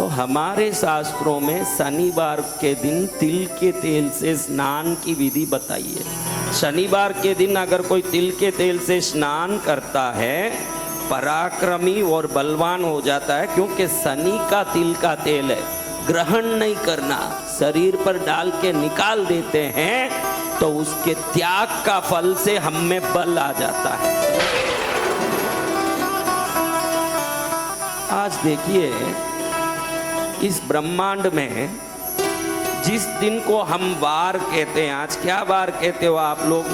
तो हमारे शास्त्रों में शनिवार के दिन तिल के तेल से स्नान की विधि बताई है। शनिवार के दिन अगर कोई तिल के तेल से स्नान करता है पराक्रमी और बलवान हो जाता है, क्योंकि शनि का तिल का तेल है, ग्रहण नहीं करना, शरीर पर डाल के निकाल देते हैं, तो उसके त्याग का फल से हम में बल आ जाता है। आज देखिए इस ब्रह्मांड में जिस दिन को हम वार कहते हैं, आज क्या वार कहते हो आप लोग?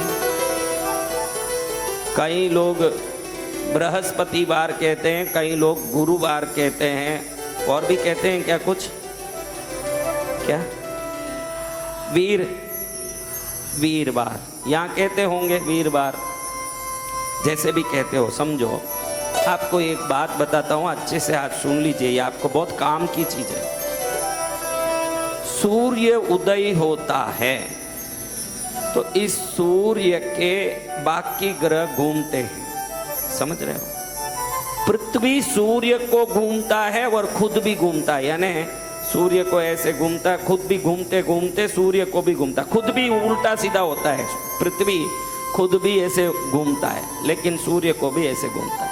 कई लोग बृहस्पतिवार कहते हैं, कई लोग गुरुवार कहते हैं, और भी कहते हैं क्या कुछ? क्या? वीरवार यहाँ कहते होंगे, वीरवार जैसे भी कहते हो समझो। आपको एक बात बताता हूँ, अच्छे से आज सुन लीजिए, ये आपको बहुत काम की चीज है। सूर्य उदय होता है तो इस सूर्य के बाकी ग्रह घूमते हैं, समझ रहे हो? पृथ्वी सूर्य को घूमता है और खुद भी घूमता है, यानी सूर्य को ऐसे घूमता है, खुद भी घूमते घूमते सूर्य को भी घूमता, खुद भी उल्टा सीधा होता है। पृथ्वी खुद भी ऐसे घूमता है, लेकिन सूर्य को भी ऐसे घूमता है।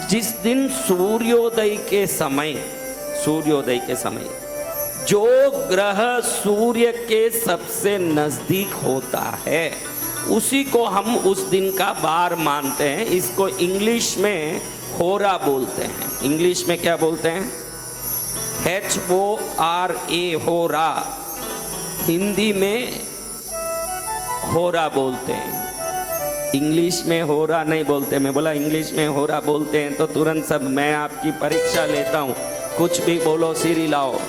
जिस दिन सूर्योदय के समय जो ग्रह सूर्य के सबसे नजदीक होता है उसी को हम उस दिन का वार मानते हैं। इसको इंग्लिश में होरा बोलते हैं। इंग्लिश में क्या बोलते हैं? HORA, होरा। हिंदी में होरा बोलते हैं, इंग्लिश में होरा नहीं बोलते। मैं बोला इंग्लिश में होरा बोलते हैं तो तुरंत सब मैं आपकी परीक्षा लेता हूँ, कुछ भी बोलो सिर हिलाओ।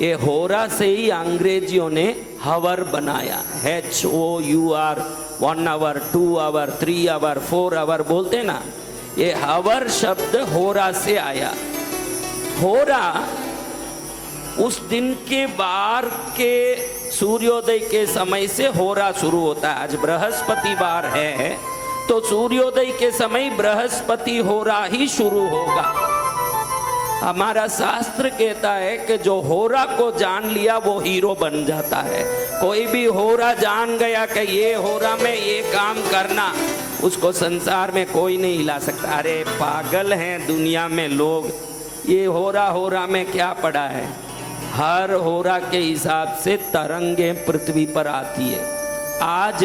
ये होरा से ही अंग्रेजियों ने हवर बनाया, HOUR, 1 hour, 2 hour, 3 hour, 4 hour बोलते ना, ये हवर शब्द होरा से आया। होरा उस दिन के वार के सूर्योदय के समय से होरा शुरू होता है। आज बृहस्पतिवार है तो सूर्योदय के समय बृहस्पति होरा ही शुरू होगा। हमारा शास्त्र कहता है कि जो होरा को जान लिया वो हीरो बन जाता है। कोई भी होरा जान गया कि ये होरा में ये काम करना, उसको संसार में कोई नहीं हिला सकता। अरे पागल हैं दुनिया में लोग, ये होरा में क्या पड़ा है? हर होरा के हिसाब से तरंगें पृथ्वी पर आती है। आज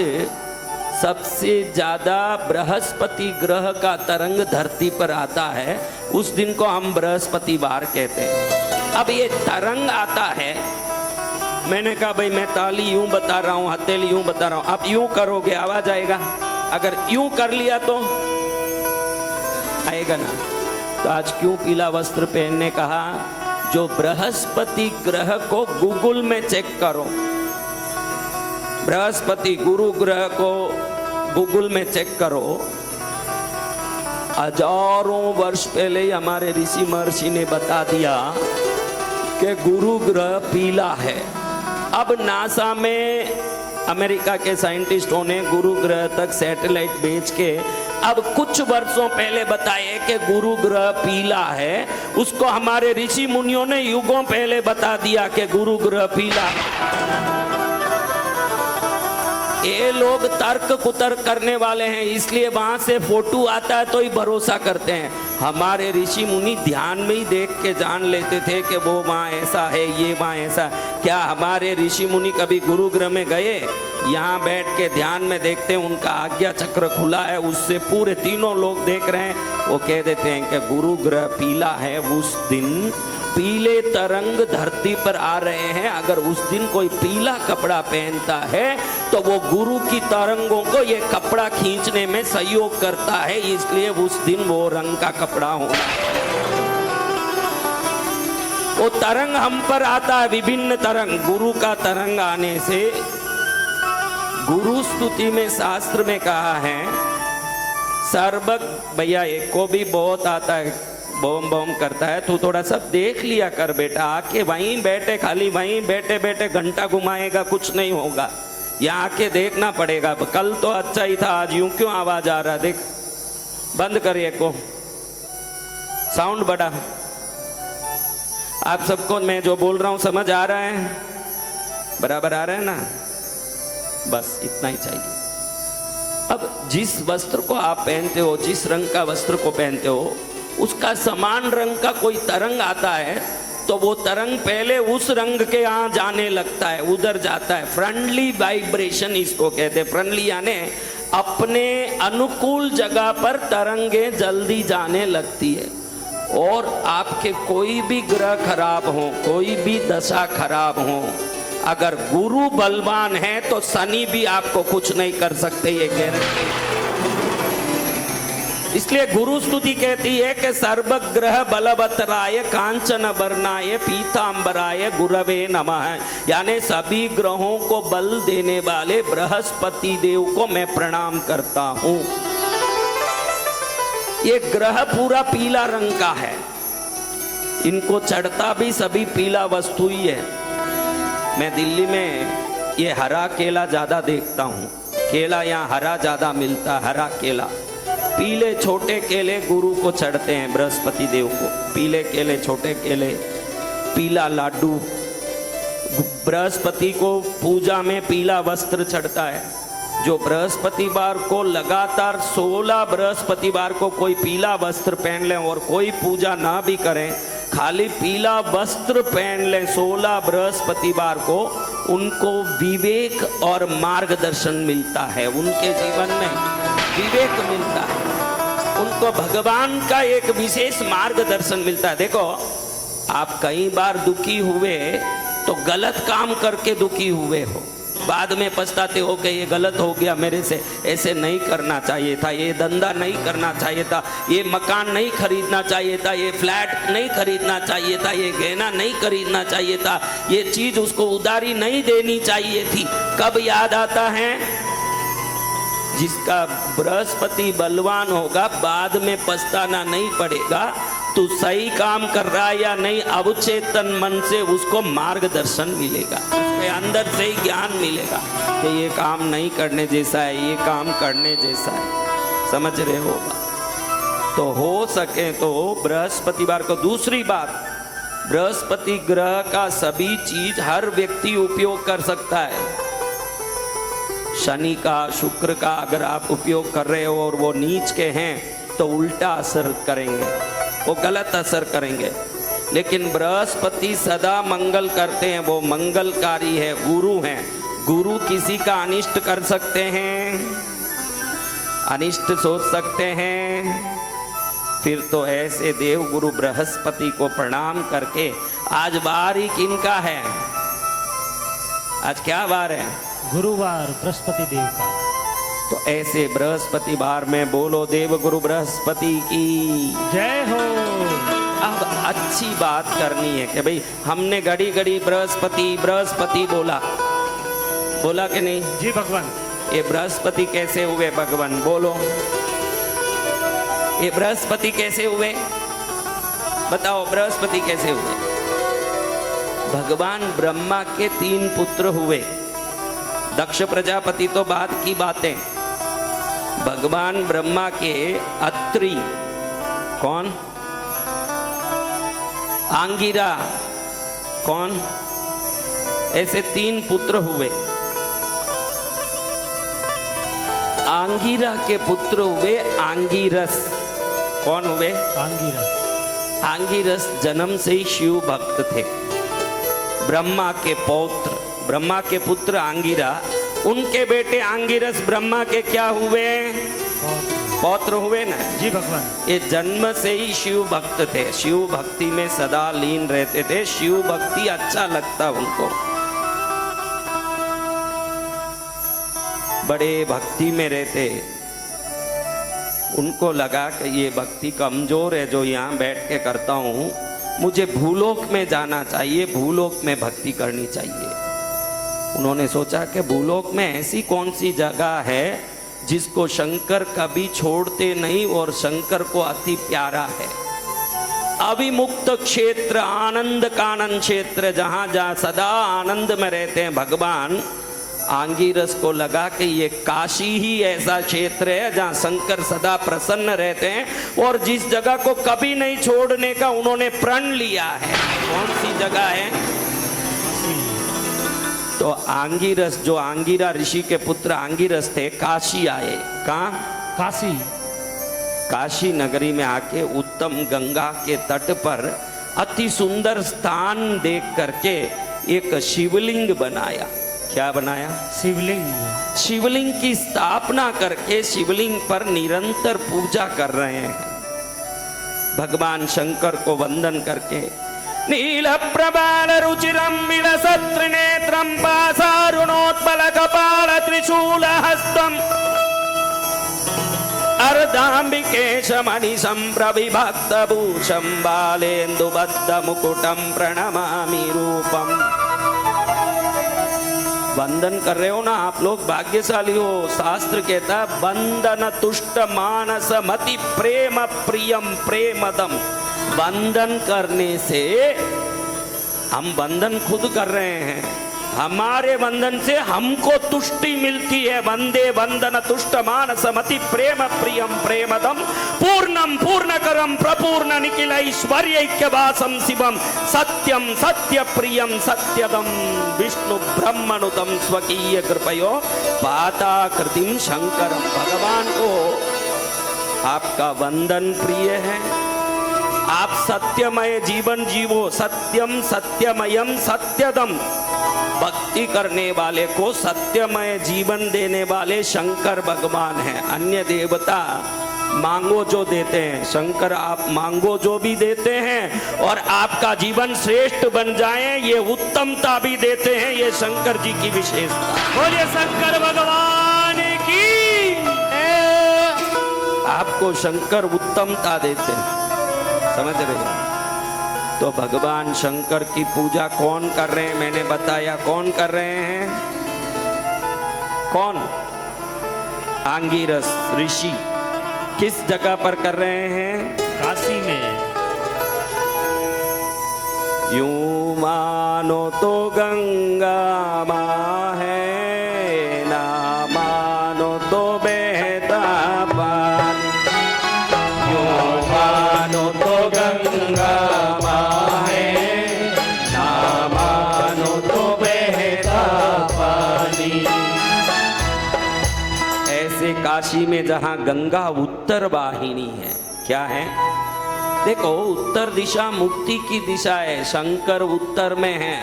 सबसे ज्यादा बृहस्पति ग्रह का तरंग धरती पर आता है, उस दिन को हम बृहस्पतिवार कहते हैं। अब ये तरंग आता है, मैंने कहा भाई मैं ताली यूं बता रहा हूं, हथेली यूं बता रहा हूं, आप यूं करोगे आवाज आएगा? अगर यूं कर लिया तो आएगा ना? तो आज क्यों पीला वस्त्र पहनने कहा? जो बृहस्पति ग्रह को गूगल में चेक करो, बृहस्पति गुरु ग्रह को गूगल में चेक करो। हजारों वर्ष पहले ही हमारे ऋषि महर्षि ने बता दिया कि गुरु ग्रह पीला है। अब नासा में अमेरिका के साइंटिस्टों ने गुरु ग्रह तक सैटेलाइट भेज के अब कुछ वर्षों पहले बताए कि गुरु ग्रह पीला है। उसको हमारे ऋषि मुनियों ने युगों पहले बता दिया कि गुरु ग्रह पीला है। ये लोग तर्क कुतर्क करने वाले हैं, इसलिए वहां से फोटो आता है तो ही भरोसा करते हैं। हमारे ऋषि मुनि ध्यान में ही देख के जान लेते थे कि वो वहाँ ऐसा है, ये वहाँ ऐसा। क्या हमारे ऋषि मुनि कभी गुरु ग्रह में गए? यहाँ बैठ के ध्यान में देखते हैं, उनका आज्ञा चक्र खुला है, उससे पूरे तीनों लोग देख रहे हैं। वो कह देते हैं कि गुरु ग्रह पीला है। उस दिन पीले तरंग धरती पर आ रहे हैं। अगर उस दिन कोई पीला कपड़ा पहनता है तो वो गुरु की तरंगों को ये कपड़ा खींचने में सहयोग करता है, इसलिए उस दिन वो रंग का कपड़ा होना है। वो तरंग हम पर आता है, विभिन्न तरंग। गुरु का तरंग आने से, गुरु स्तुति में शास्त्र में कहा है, सर्वक भैया एक को भी बहुत आता है, बम बम करता है, तू थोड़ा सा देख लिया कर बेटा, आके वहीं बैठे, खाली वहीं बैठे बैठे घंटा घुमाएगा, कुछ नहीं होगा। यहाँ आके देखना पड़ेगा। कल तो अच्छा ही था, आज यूं क्यों आवाज आ रहा? देख, बंद करिए को, साउंड बढ़ा। आप सबको मैं जो बोल रहा हूं समझ आ रहा है? बराबर आ रहा है ना? बस इतना ही चाहिए। अब जिस वस्त्र को आप पहनते हो, जिस रंग का वस्त्र को पहनते हो, उसका समान रंग का कोई तरंग आता है तो वो तरंग पहले उस रंग के यहाँ जाने लगता है, उधर जाता है। फ्रेंडली वाइब्रेशन इसको कहते हैं। फ्रेंडली यानी अपने अनुकूल जगह पर तरंगे जल्दी जाने लगती है। और आपके कोई भी ग्रह खराब हो, कोई भी दशा खराब हो, अगर गुरु बलवान है तो शनि भी आपको कुछ नहीं कर सकते, ये गारंटी। इसलिए गुरु स्तुति कहती है कि सर्वग्रह बलवतराय कांचन वर्णाय पीतांबराय गुरवे नमः, यानी सभी ग्रहों को बल देने वाले बृहस्पति देव को मैं प्रणाम करता हूं। ये ग्रह पूरा पीला रंग का है, इनको चढ़ता भी सभी पीला वस्तु ही है। मैं दिल्ली में ये हरा केला ज्यादा देखता हूँ, केला यहाँ हरा ज्यादा मिलता, हरा केला। पीले छोटे केले गुरु को चढ़ते हैं, बृहस्पति देव को। पीले केले, छोटे केले, पीला लाडू। बृहस्पति को पूजा में पीला वस्त्र चढ़ता है। जो बृहस्पतिवार को लगातार 16 बृहस्पतिवार को कोई पीला वस्त्र पहन लें और कोई पूजा ना भी करें, खाली पीला वस्त्र पहन लें 16 बृहस्पतिवार को, उनको विवेक और मार्गदर्शन मिलता है। उनके जीवन में विवेक मिलता है, उनको भगवान का एक विशेष मार्गदर्शन मिलता है। देखो, आप कई बार दुखी हुए तो गलत काम करके दुखी हुए हो, बाद में पछताते हो कि ये गलत हो गया मेरे से, ऐसे नहीं करना चाहिए था, ये धंधा नहीं करना चाहिए था, ये मकान नहीं खरीदना चाहिए था, ये फ्लैट नहीं खरीदना चाहिए था, ये गहना नहीं खरीदना चाहिए था, ये चीज उसको उधारी नहीं देनी चाहिए थी। कब याद आता है? जिसका बृहस्पति बलवान होगा, बाद में पछताना नहीं पड़ेगा। तू सही काम कर रहा है या नहीं, अवचेतन मन से उसको मार्गदर्शन मिलेगा, उसके अंदर से ही ज्ञान मिलेगा कि ये काम नहीं करने जैसा है, ये काम करने जैसा है। समझ रहे हो? तो हो सके तो बृहस्पतिवार को। दूसरी बात, बृहस्पति ग्रह का सभी चीज हर व्यक्ति उपयोग कर सकता है। शनि का, शुक्र का अगर आप उपयोग कर रहे हो और वो नीच के हैं तो उल्टा असर करेंगे, वो गलत असर करेंगे। लेकिन बृहस्पति सदा मंगल करते हैं, वो मंगलकारी है, गुरु हैं। गुरु किसी का अनिष्ट कर सकते हैं, अनिष्ट सोच सकते हैं। फिर तो ऐसे देव गुरु बृहस्पति को प्रणाम करके, आज वार ही किनका है? आज क्या वार है? गुरुवार, बृहस्पति देव का। तो ऐसे बृहस्पति वार में बोलो देव गुरु बृहस्पति की जय हो। अब अच्छी बात करनी है कि भाई हमने घड़ी घड़ी बृहस्पति बृहस्पति बोला, बोला कि नहीं? जी भगवान। ये बृहस्पति कैसे हुए भगवान? बोलो, ये बृहस्पति कैसे हुए? बताओ, बृहस्पति कैसे हुए? भगवान ब्रह्मा के 3 पुत्र हुए। दक्ष प्रजापति तो बाद की बातें, भगवान ब्रह्मा के अत्रि, कौन? आंगिरा, कौन? ऐसे 3 पुत्र हुए। आंगिरा के पुत्र हुए आंगिरस। कौन हुए? आंगिरस। आंगिरस जन्म से ही शिव भक्त थे, ब्रह्मा के पौत्र, ब्रह्मा के पुत्र आंगिरा। उनके बेटे आंगिरस ब्रह्मा के क्या हुए? पौत्र हुए ना। जी भगवान। ये जन्म से ही शिव भक्त थे, शिव भक्ति में सदा लीन रहते थे, शिव भक्ति अच्छा लगता उनको, बड़े भक्ति में रहते। उनको लगा कि ये भक्ति कमजोर है जो यहाँ बैठ के करता हूँ, मुझे भूलोक में जाना चाहिए, भूलोक में भक्ति करनी चाहिए। उन्होंने सोचा कि भूलोक में ऐसी कौन सी जगह है जिसको शंकर कभी छोड़ते नहीं और शंकर को अति प्यारा है। अविमुक्त क्षेत्र, आनंद कानन क्षेत्र, जहाँ जहाँ सदा आनंद में रहते हैं भगवान, आंगीरस को लगा कि ये काशी ही ऐसा क्षेत्र है जहाँ शंकर सदा प्रसन्न रहते हैं और जिस जगह को कभी नहीं छोड़ने का उन्होंने प्रण लिया है। कौन सी जगह है? तो आंगीरस, जो आंगिरा ऋषि के पुत्र आंगीरस थे, काशी आए। कहाँ? काशी। काशी नगरी में आके उत्तम गंगा के तट पर अति सुंदर स्थान देख करके एक शिवलिंग बनाया। क्या बनाया? शिवलिंग। शिवलिंग की स्थापना करके शिवलिंग पर निरंतर पूजा कर रहे हैं भगवान शंकर को वंदन करके। नील प्रबाल रुचिरम विलसत् त्रिनेत्रम पासारुणोत्पल कपाल त्रिशूल हस्तम अर्धाम्बिकेशमणि संप्रविभक्त भूषम बालेन्दुबद्ध मुकुटम प्रणमामि रूपम। वंदन कर रहे हो ना आप लोग, भाग्यशाली हो। शास्त्र कहता है वंदन तुष्ट मानस मति प्रेम प्रियम प्रेमदम। वंदन करने से, हम वंदन खुद कर रहे हैं, हमारे वंदन से हमको तुष्टि मिलती है। वंदे वंदन तुष्ट मानस मति प्रेम प्रियम प्रेमदम पूर्णम पूर्णकरम प्रपूर्ण निखिल ऐश्वर्यैक्यवासम शिवम सत्यम सत्य प्रियम सत्यदम विष्णु ब्रह्मनुतम स्वकीय कृपयो पाताकृतिम शंकरम। भगवान को आपका वंदन प्रिय है। आप सत्यमय जीवन जीवो, सत्यम सत्यमयम सत्यदम। भक्ति करने वाले को सत्यमय जीवन देने वाले शंकर भगवान हैं। अन्य देवता मांगो जो देते हैं, शंकर आप मांगो जो भी देते हैं और आपका जीवन श्रेष्ठ बन जाए ये उत्तमता भी देते हैं। ये शंकर जी की विशेषता। बोलिए शंकर भगवान की। आपको शंकर उत्तमता देते हैं, समझ रहे हो? तो भगवान शंकर की पूजा कौन कर रहे हैं? मैंने बताया कौन कर रहे हैं। कौन? आंगीरस ऋषि। किस जगह पर कर रहे हैं? काशी में। यूं मानो तो गंगा माँ है, ना मानो तो बहता पानी। यूं मानो तो गंगा माँ है, ना मानो तो बहता पानी। ऐसे काशी में जहाँ गंगा उत्तर वाहिनी है। क्या है? देखो, उत्तर दिशा मुक्ति की दिशा है। शंकर उत्तर में है।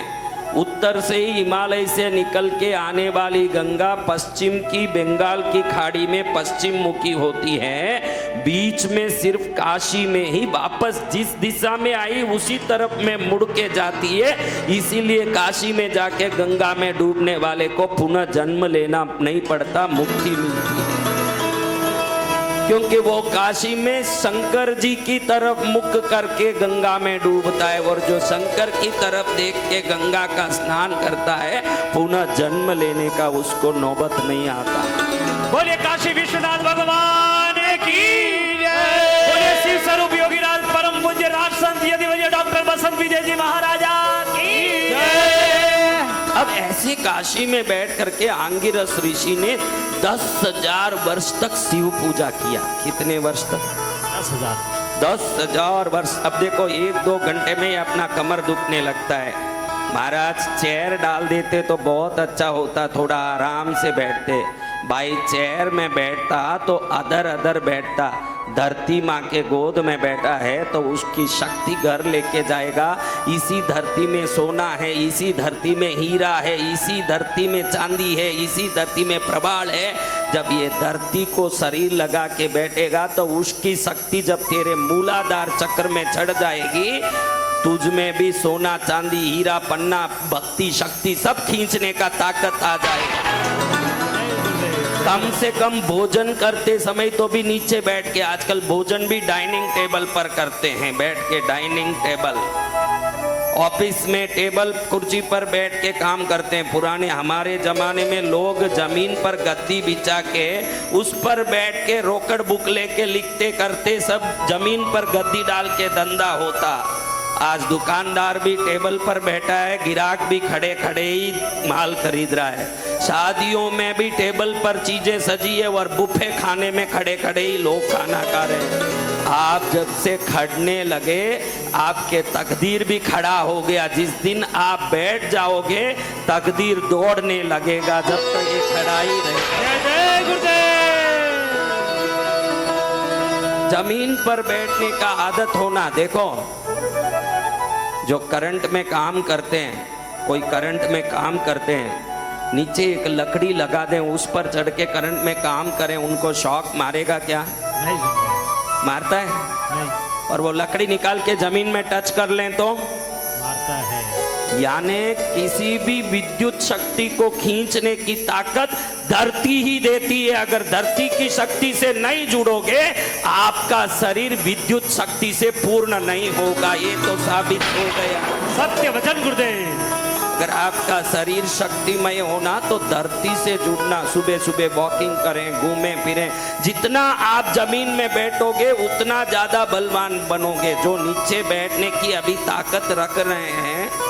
उत्तर से ही हिमालय से निकल के आने वाली गंगा पश्चिम की बंगाल की खाड़ी में पश्चिम मुखी होती है। बीच में सिर्फ काशी में ही वापस जिस दिशा में आई उसी तरफ में मुड़ के जाती है। इसीलिए काशी में जाके गंगा में डूबने वाले को पुनः जन्म लेना नहीं पड़ता, मुक्ति मिलती है। क्योंकि वो काशी में शंकर जी की तरफ मुख करके गंगा में डूबता है और जो शंकर की तरफ देख के गंगा का स्नान करता है पुनः जन्म लेने का उसको नौबत नहीं आता। बोलिए काशी विश्वनाथ भगवान की जय। बोलिए शिव स्वरूप योगीराज परम पूज्य राज संत यदि डॉक्टर बसंत विजय जी महाराजा की जय। अब ऐसे काशी में बैठ करके आंगिरस ऋषि ने 10,000 वर्ष तक शिव पूजा किया। कितने वर्ष तक? 10,000। 10,000 वर्ष। अब देखो 1-2 घंटे में ही अपना कमर दुखने लगता है। महाराज चेयर डाल देते तो बहुत अच्छा होता, थोड़ा आराम से बैठते। भाई चेयर में बैठता तो अदर बैठता। धरती माँ के गोद में बैठा है तो उसकी शक्ति घर लेके जाएगा। इसी धरती में सोना है, इसी धरती में हीरा है, इसी धरती में चांदी है, इसी धरती में प्रबाल है। जब ये धरती को शरीर लगा के बैठेगा तो उसकी शक्ति जब तेरे मूलाधार चक्र में चढ़ जाएगी, तुझ में भी सोना चांदी हीरा पन्ना भक्ति शक्ति सब खींचने का ताकत आ जाएगा। कम से कम भोजन करते समय तो भी नीचे बैठ के, आजकल भोजन भी डाइनिंग टेबल पर करते हैं, बैठ के डाइनिंग टेबल। ऑफिस में टेबल कुर्सी पर बैठ के काम करते हैं। पुराने हमारे जमाने में लोग जमीन पर गद्दी बिछा के उस पर बैठ के रोकड़ बुक लेके लिखते करते, सब जमीन पर गद्दी डाल के धंधा होता। आज दुकानदार भी टेबल पर बैठा है, गिराक भी खड़े खड़े ही माल खरीद रहा है। शादियों में भी टेबल पर चीजें सजी है और बुफे खाने में खड़े खड़े ही लोग खाना खा रहे हैं। आप जब से खड़ने लगे आपके तकदीर भी खड़ा हो गया। जिस दिन आप बैठ जाओगे तकदीर दौड़ने लगेगा। जब तक ये खड़ा ही रहे। जय जय गुरुदेव। जमीन पर बैठने का आदत होना। देखो जो करंट में काम करते हैं, कोई करंट में काम करते हैं, नीचे एक लकड़ी लगा दें, उस पर चढ़ के करंट में काम करें, उनको शॉक मारेगा क्या? नहीं मारता है। नहीं और वो लकड़ी निकाल के जमीन में टच कर लें तो मारता है। यानी किसी भी विद्युत शक्ति को खींचने की ताकत धरती ही देती है। अगर धरती की शक्ति से नहीं जुड़ोगे आपका शरीर विद्युत शक्ति से पूर्ण नहीं होगा। ये तो साबित हो गया। सत्य वचन गुरुदेव। अगर आपका शरीर शक्तिमय होना तो धरती से जुड़ना। सुबह सुबह वॉकिंग करें, घूमें फिरें। जितना आप जमीन में बैठोगे उतना ज्यादा बलवान बनोगे। जो नीचे बैठने की अभी ताकत रख रहे हैं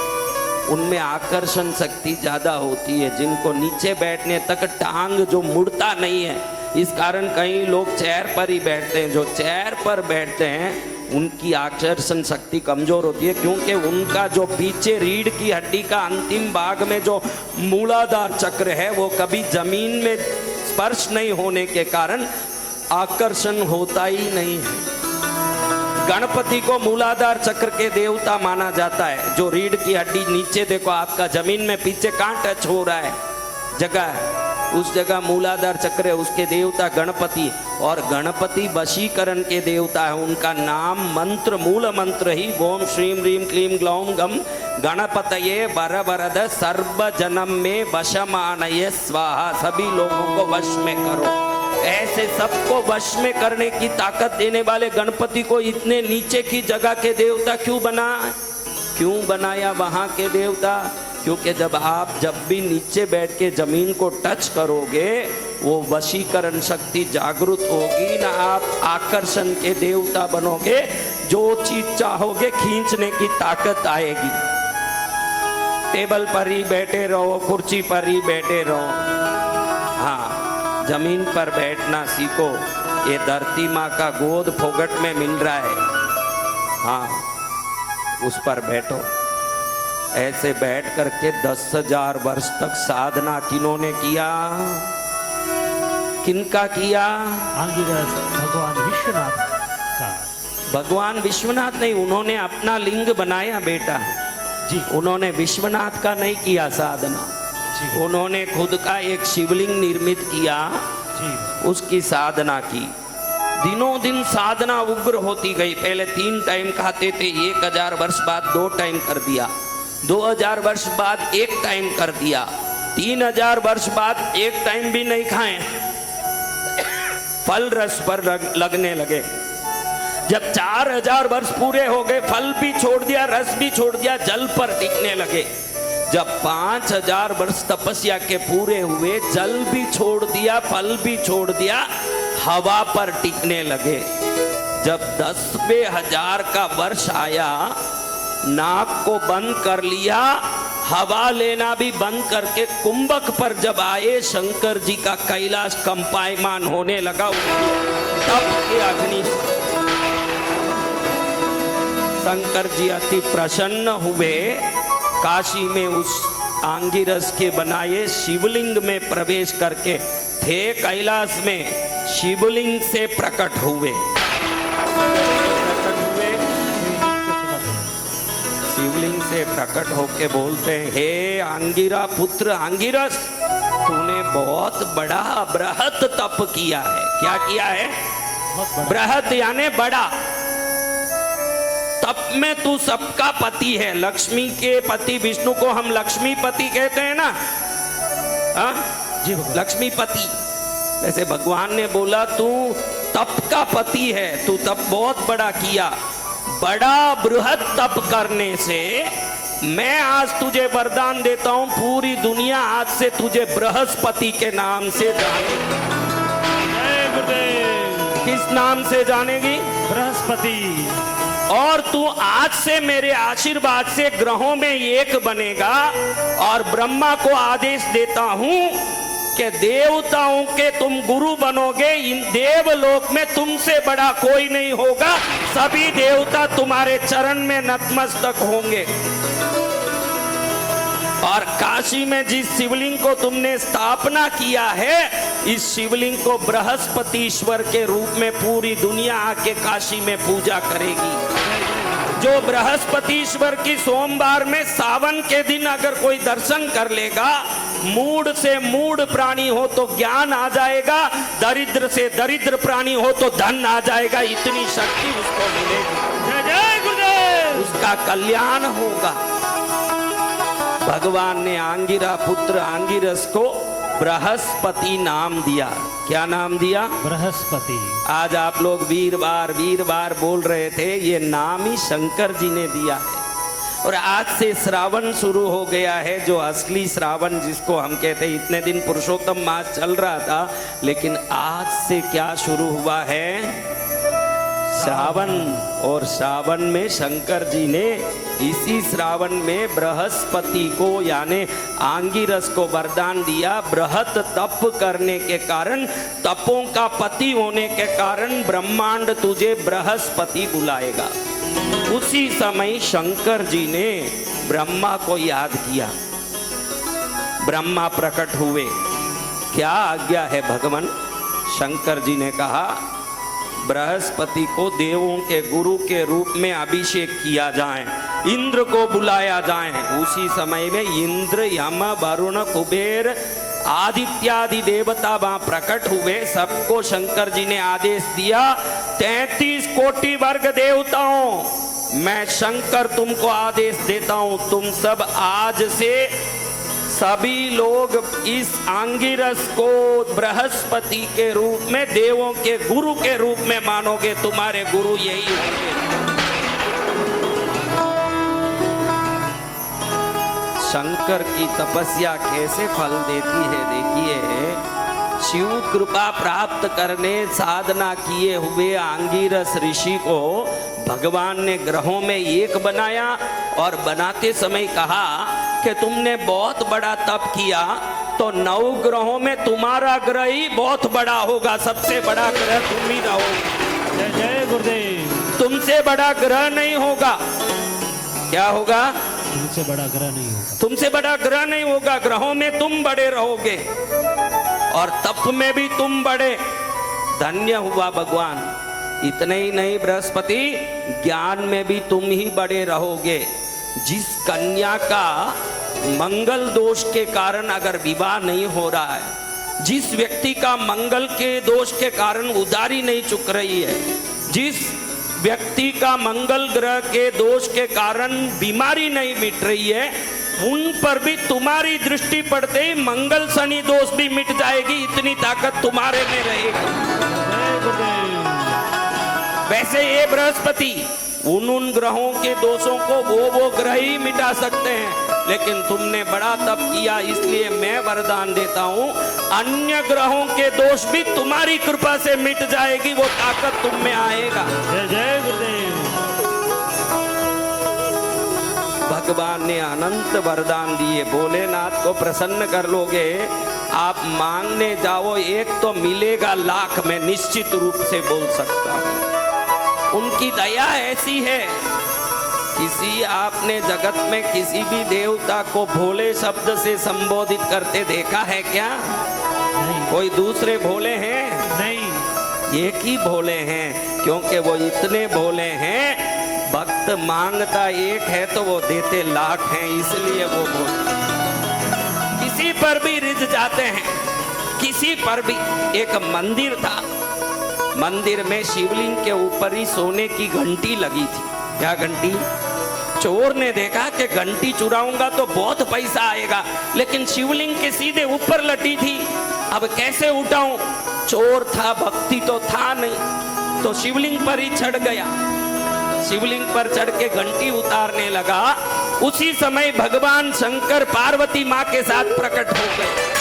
उनमें आकर्षण शक्ति ज्यादा होती है। जिनको नीचे बैठने तक टांग जो मुड़ता नहीं है, इस कारण कई लोग चेयर पर ही बैठते हैं। जो चेयर पर बैठते हैं उनकी आकर्षण शक्ति कमजोर होती है, क्योंकि उनका जो पीछे रीढ़ की हड्डी का अंतिम भाग में जो मूलाधार चक्र है वो कभी जमीन में स्पर्श नहीं होने के कारण आकर्षण होता ही नहीं है। गणपति को मूलाधार चक्र के देवता माना जाता है। जो रीढ़ की हड्डी नीचे देखो आपका जमीन में पीछे कहाँ टच हो रहा है जगह, उस जगह मूलाधार चक्र है, उसके देवता गणपति। और गणपति वशीकरण के देवता है। उनका नाम मंत्र, मूल मंत्र ही ओम श्रीम ह्रीम क्लीम ग्लौम गम गणपतये वरवरद सर्व जन्म में वशमानये स्वाहा। सभी लोगों को वश में करो। ऐसे सबको वश में करने की ताकत देने वाले गणपति को इतने नीचे की जगह के देवता क्यों बनाया वहां के देवता? क्योंकि जब भी नीचे बैठ के जमीन को टच करोगे वो वशीकरण शक्ति जागृत होगी ना, आप आकर्षण के देवता बनोगे। जो चीज चाहोगे खींचने की ताकत आएगी। टेबल पर ही बैठे रहो, कुर्सी पर ही बैठे रहो। हाँ, जमीन पर बैठना सीखो। ये धरती माँ का गोद फोगट में मिल रहा है। हाँ, उस पर बैठो। ऐसे बैठ करके 10,000 वर्ष तक साधना किन्होंने किया? किनका किया? भगवान विश्वनाथ का। भगवान विश्वनाथ नहीं, उन्होंने अपना लिंग बनाया बेटा जी। उन्होंने विश्वनाथ का नहीं किया साधना जी। उन्होंने खुद का एक शिवलिंग निर्मित किया जी। उसकी साधना की। दिनों दिन साधना उग्र होती गई। पहले 3 टाइम खाते थे, 1000 वर्ष बाद 2 टाइम कर दिया, 2000 वर्ष बाद 1 टाइम कर दिया, 3000 वर्ष बाद 1 टाइम भी नहीं खाएं, फल रस पर लगने लगे। जब 4000 वर्ष पूरे हो गए, फल भी छोड़ दिया, रस भी छोड़ दिया, जल पर टिकने लगे। जब 5000 वर्ष तपस्या के पूरे हुए, जल भी छोड़ दिया, फल भी छोड़ दिया, हवा पर टिकने लगे। जब 10वें हजार का वर्ष आया, नाक को बंद कर लिया, हवा लेना भी बंद करके कुंभक पर जब आए, शंकर जी का कैलाश कंपायमान होने लगा। तप के अग्नि शंकर जी अति प्रसन्न हुए। काशी में उस आंगिरस के बनाए शिवलिंग में प्रवेश करके थे कैलाश में, शिवलिंग से प्रकट हुए। शिवलिंग से प्रकट होके बोलते हैं, हे आंगिरा पुत्र आंगिरस, तूने बहुत बड़ा बृहत तप किया है। क्या किया है? बृहत यानी बड़ा। तप में तू सबका पति है। लक्ष्मी के पति विष्णु को हम लक्ष्मीपति कहते हैं ना, जी लक्ष्मीपति। वैसे भगवान ने बोला तू तप का पति है, तू तप बहुत बड़ा किया। बड़ा बृहत तप करने से मैं आज तुझे वरदान देता हूं, पूरी दुनिया आज से तुझे बृहस्पति के नाम से जानेगी। जय गुरुदेव। किस नाम से जानेगी? बृहस्पति। और तू आज से मेरे आशीर्वाद से ग्रहों में एक बनेगा। और ब्रह्मा को आदेश देता हूं के देवताओं के तुम गुरु बनोगे। इन देवलोक में तुमसे बड़ा कोई नहीं होगा, सभी देवता तुम्हारे चरण में नतमस्तक होंगे। और काशी में जिस शिवलिंग को तुमने स्थापना किया है, इस शिवलिंग को बृहस्पतिश्वर के रूप में पूरी दुनिया आके काशी में पूजा करेगी। जो बृहस्पतिश्वर की सोमवार में सावन के दिन अगर कोई दर्शन कर लेगा, मूड से मूड प्राणी हो तो ज्ञान आ जाएगा, दरिद्र से दरिद्र प्राणी हो तो धन आ जाएगा। इतनी शक्ति उसको मिलेगी। जय जय गुरुदेव। उसका कल्याण होगा। भगवान ने आंगिरा पुत्र आंगिरस को बृहस्पति नाम दिया। क्या नाम दिया? बृहस्पति। आज आप लोग वीरवार वीरवार बोल रहे थे, ये नाम ही शंकर जी ने दिया है। और आज से श्रावण शुरू हो गया है, जो असली श्रावण जिसको हम कहते हैं। इतने दिन पुरुषोत्तम मास चल रहा था, लेकिन आज से क्या शुरू हुआ है? श्रावण। और श्रावण में शंकर जी ने इसी श्रावण में बृहस्पति को यानी आंगिरस को वरदान दिया। बृहत तप करने के कारण, तपों का पति होने के कारण ब्रह्मांड तुझे बृहस्पति बुलाएगा। उसी समय शंकर जी ने ब्रह्मा को याद किया। ब्रह्मा प्रकट हुए। क्या आज्ञा है भगवान? शंकर जी ने कहा, बृहस्पति को देवों के गुरु के रूप में अभिषेक किया जाए, इंद्र को बुलाया जाए। उसी समय में इंद्र, यम, वरुण, कुबेर आदित्यादि देवता वहां प्रकट हुए। सबको शंकर जी ने आदेश दिया, 33 कोटि वर्ग देवताओं, मैं शंकर तुमको आदेश देता हूं, तुम सब आज से सभी लोग इस आंगिरस को बृहस्पति के रूप में, देवों के गुरु के रूप में मानोगे। तुम्हारे गुरु यही होंगे। शंकर की तपस्या कैसे फल देती है देखिए। शिव कृपा प्राप्त करने साधना किए हुए आंगिरस ऋषि को भगवान ने ग्रहों में एक बनाया और बनाते समय कहा कि तुमने बहुत बड़ा तप किया, तो 9 ग्रहों में तुम्हारा ग्रह ही बहुत बड़ा होगा, सबसे बड़ा ग्रह तुम ही रहोगे। जय जय गुरुदेव। तुमसे बड़ा ग्रह नहीं होगा। क्या होगा? तुमसे बड़ा ग्रह नहीं होगा। तुमसे बड़ा ग्रह नहीं होगा। ग्रहों में तुम बड़े रहोगे और तप में भी तुम बड़े। धन्य हुआ भगवान। इतने ही नहीं बृहस्पति, ज्ञान में भी तुम ही बड़े रहोगे। जिस कन्या का मंगल दोष के कारण अगर विवाह नहीं हो रहा है, जिस व्यक्ति का मंगल के दोष के कारण उधारी नहीं चुक रही है, जिस व्यक्ति का मंगल ग्रह के दोष के कारण बीमारी नहीं मिट रही है, उन पर भी तुम्हारी दृष्टि पड़ते ही मंगल शनि दोष भी मिट जाएगी। इतनी ताकत तुम्हारे में रहेगी। वैसे ये बृहस्पति उन ग्रहों के दोषों को वो ग्रह ही मिटा सकते हैं, लेकिन तुमने बड़ा तप किया, इसलिए मैं वरदान देता हूं, अन्य ग्रहों के दोष भी तुम्हारी कृपा से मिट जाएगी। वो ताकत तुम में आएगा। जय जय गुरुदेव। भगवान ने अनंत वरदान दिए। भोलेनाथ को प्रसन्न कर लोगे, आप मांगने जाओ एक तो मिलेगा लाख, में निश्चित रूप से बोल सकता हूं। उनकी दया ऐसी है, किसी आपने जगत में किसी भी देवता को भोले शब्द से संबोधित करते देखा है क्या? नहीं। कोई दूसरे भोले हैं? नहीं, एक ही भोले हैं, क्योंकि वो इतने भोले हैं, भक्त मांगता एक है तो वो देते लाख हैं, इसलिए वो भोले। किसी पर भी रिझ जाते हैं, किसी पर भी। एक मंदिर था, मंदिर में शिवलिंग के ऊपर ही सोने की घंटी लगी थी। क्या घंटी? चोर ने देखा कि घंटी चुराऊंगा तो बहुत पैसा आएगा, लेकिन शिवलिंग के सीधे ऊपर लटी थी। अब कैसे उठाऊं? चोर था, भक्ति तो था नहीं, तो शिवलिंग पर ही चढ़ गया। शिवलिंग पर चढ़ के घंटी उतारने लगा। उसी समय भगवान शंकर पार्वती माँ के साथ प्रकट हो गए।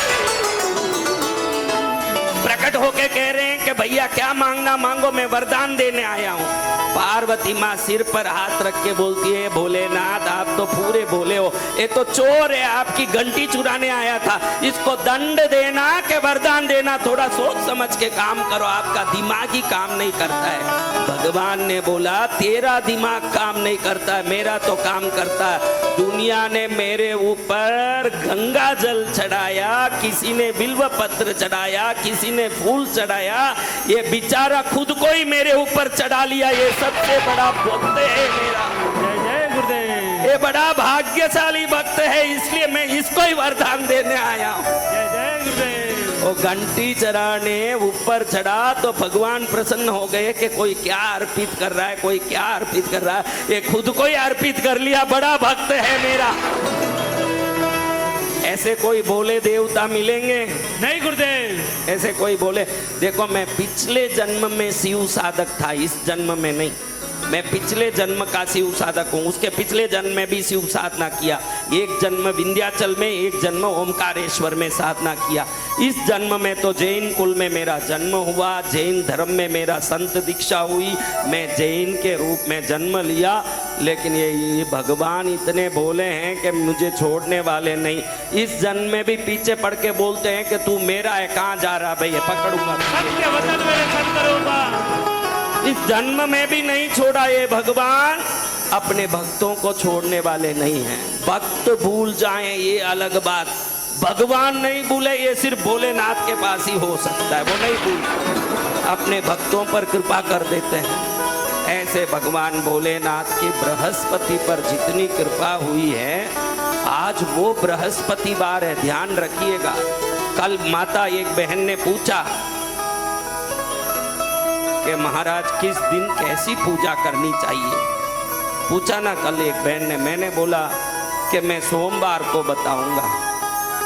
प्रकट होके कह रहे हैं कि भैया क्या मांगना मांगो, मैं वरदान देने आया हूँ। पार्वती माँ सिर पर हाथ रख के बोलती है, भोलेनाथ आप तो पूरे भोले हो, ये तो चोर है, आपकी घंटी चुराने आया था, इसको दंड देना कि वरदान देना, थोड़ा सोच समझ के काम करो, आपका दिमाग ही काम नहीं करता है। भगवान ने बोला तेरा दिमाग काम नहीं करता है, मेरा तो काम करता है। दुनिया ने मेरे ऊपर गंगा जल चढ़ाया, किसी ने बिल्व पत्र चढ़ाया, किसी ने फूल चढ़ाया, ये बेचारा खुद को ही मेरे ऊपर चढ़ा लिया। ये सबसे बड़ा भक्त है मेरा। जय जय गुरुदेव। ये बड़ा भाग्यशाली भक्त है, इसलिए मैं इसको ही वरदान देने आया हूँ। जय जय गुरुदेव। वो घंटी चढ़ाने ऊपर चढ़ा तो भगवान प्रसन्न हो गए कि कोई क्या अर्पित कर रहा है, कोई क्या अर्पित कर रहा है। ये खुद को ही अर्पित कर लिया, बड़ा भक्त है मेरा। ऐसे कोई बोले देवता मिलेंगे नहीं गुरुदेव। ऐसे कोई बोले, देखो मैं पिछले जन्म में शिव साधक था, इस जन्म में नहीं। मैं पिछले जन्म का शिव साधक हूँ, उसके पिछले जन्म में भी शिव साधना किया। एक जन्म विंध्याचल में, एक जन्म ओमकारेश्वर में साधना किया। इस जन्म में तो जैन कुल में मेरा जन्म हुआ, जैन धर्म में मेरा संत दीक्षा हुई, मैं जैन के रूप में जन्म लिया। लेकिन ये भगवान इतने भोले हैं कि मुझे छोड़ने वाले नहीं। इस जन्म में भी पीछे पड़ के बोलते हैं कि तू मेरा है, कहाँ जा रहा भैया, पकड़ूंगा। सत्य वचन मेरे संतरों का। इस जन्म में भी नहीं छोड़ा ये भगवान, अपने भक्तों को छोड़ने वाले नहीं हैं। भक्त भूल जाएं ये अलग बात, भगवान नहीं भूले, ये सिर्फ भोलेनाथ के पास ही हो सकता है, वो नहीं भूल, अपने भक्तों पर कृपा कर देते हैं। ऐसे भगवान भोलेनाथ की बृहस्पति पर जितनी कृपा हुई है, आज वो बृहस्पतिवार है, ध्यान रखिएगा। कल माता एक बहन ने पूछा कि महाराज किस दिन कैसी पूजा करनी चाहिए, पूछा ना कल एक बहन ने। मैंने बोला कि मैं सोमवार को बताऊंगा,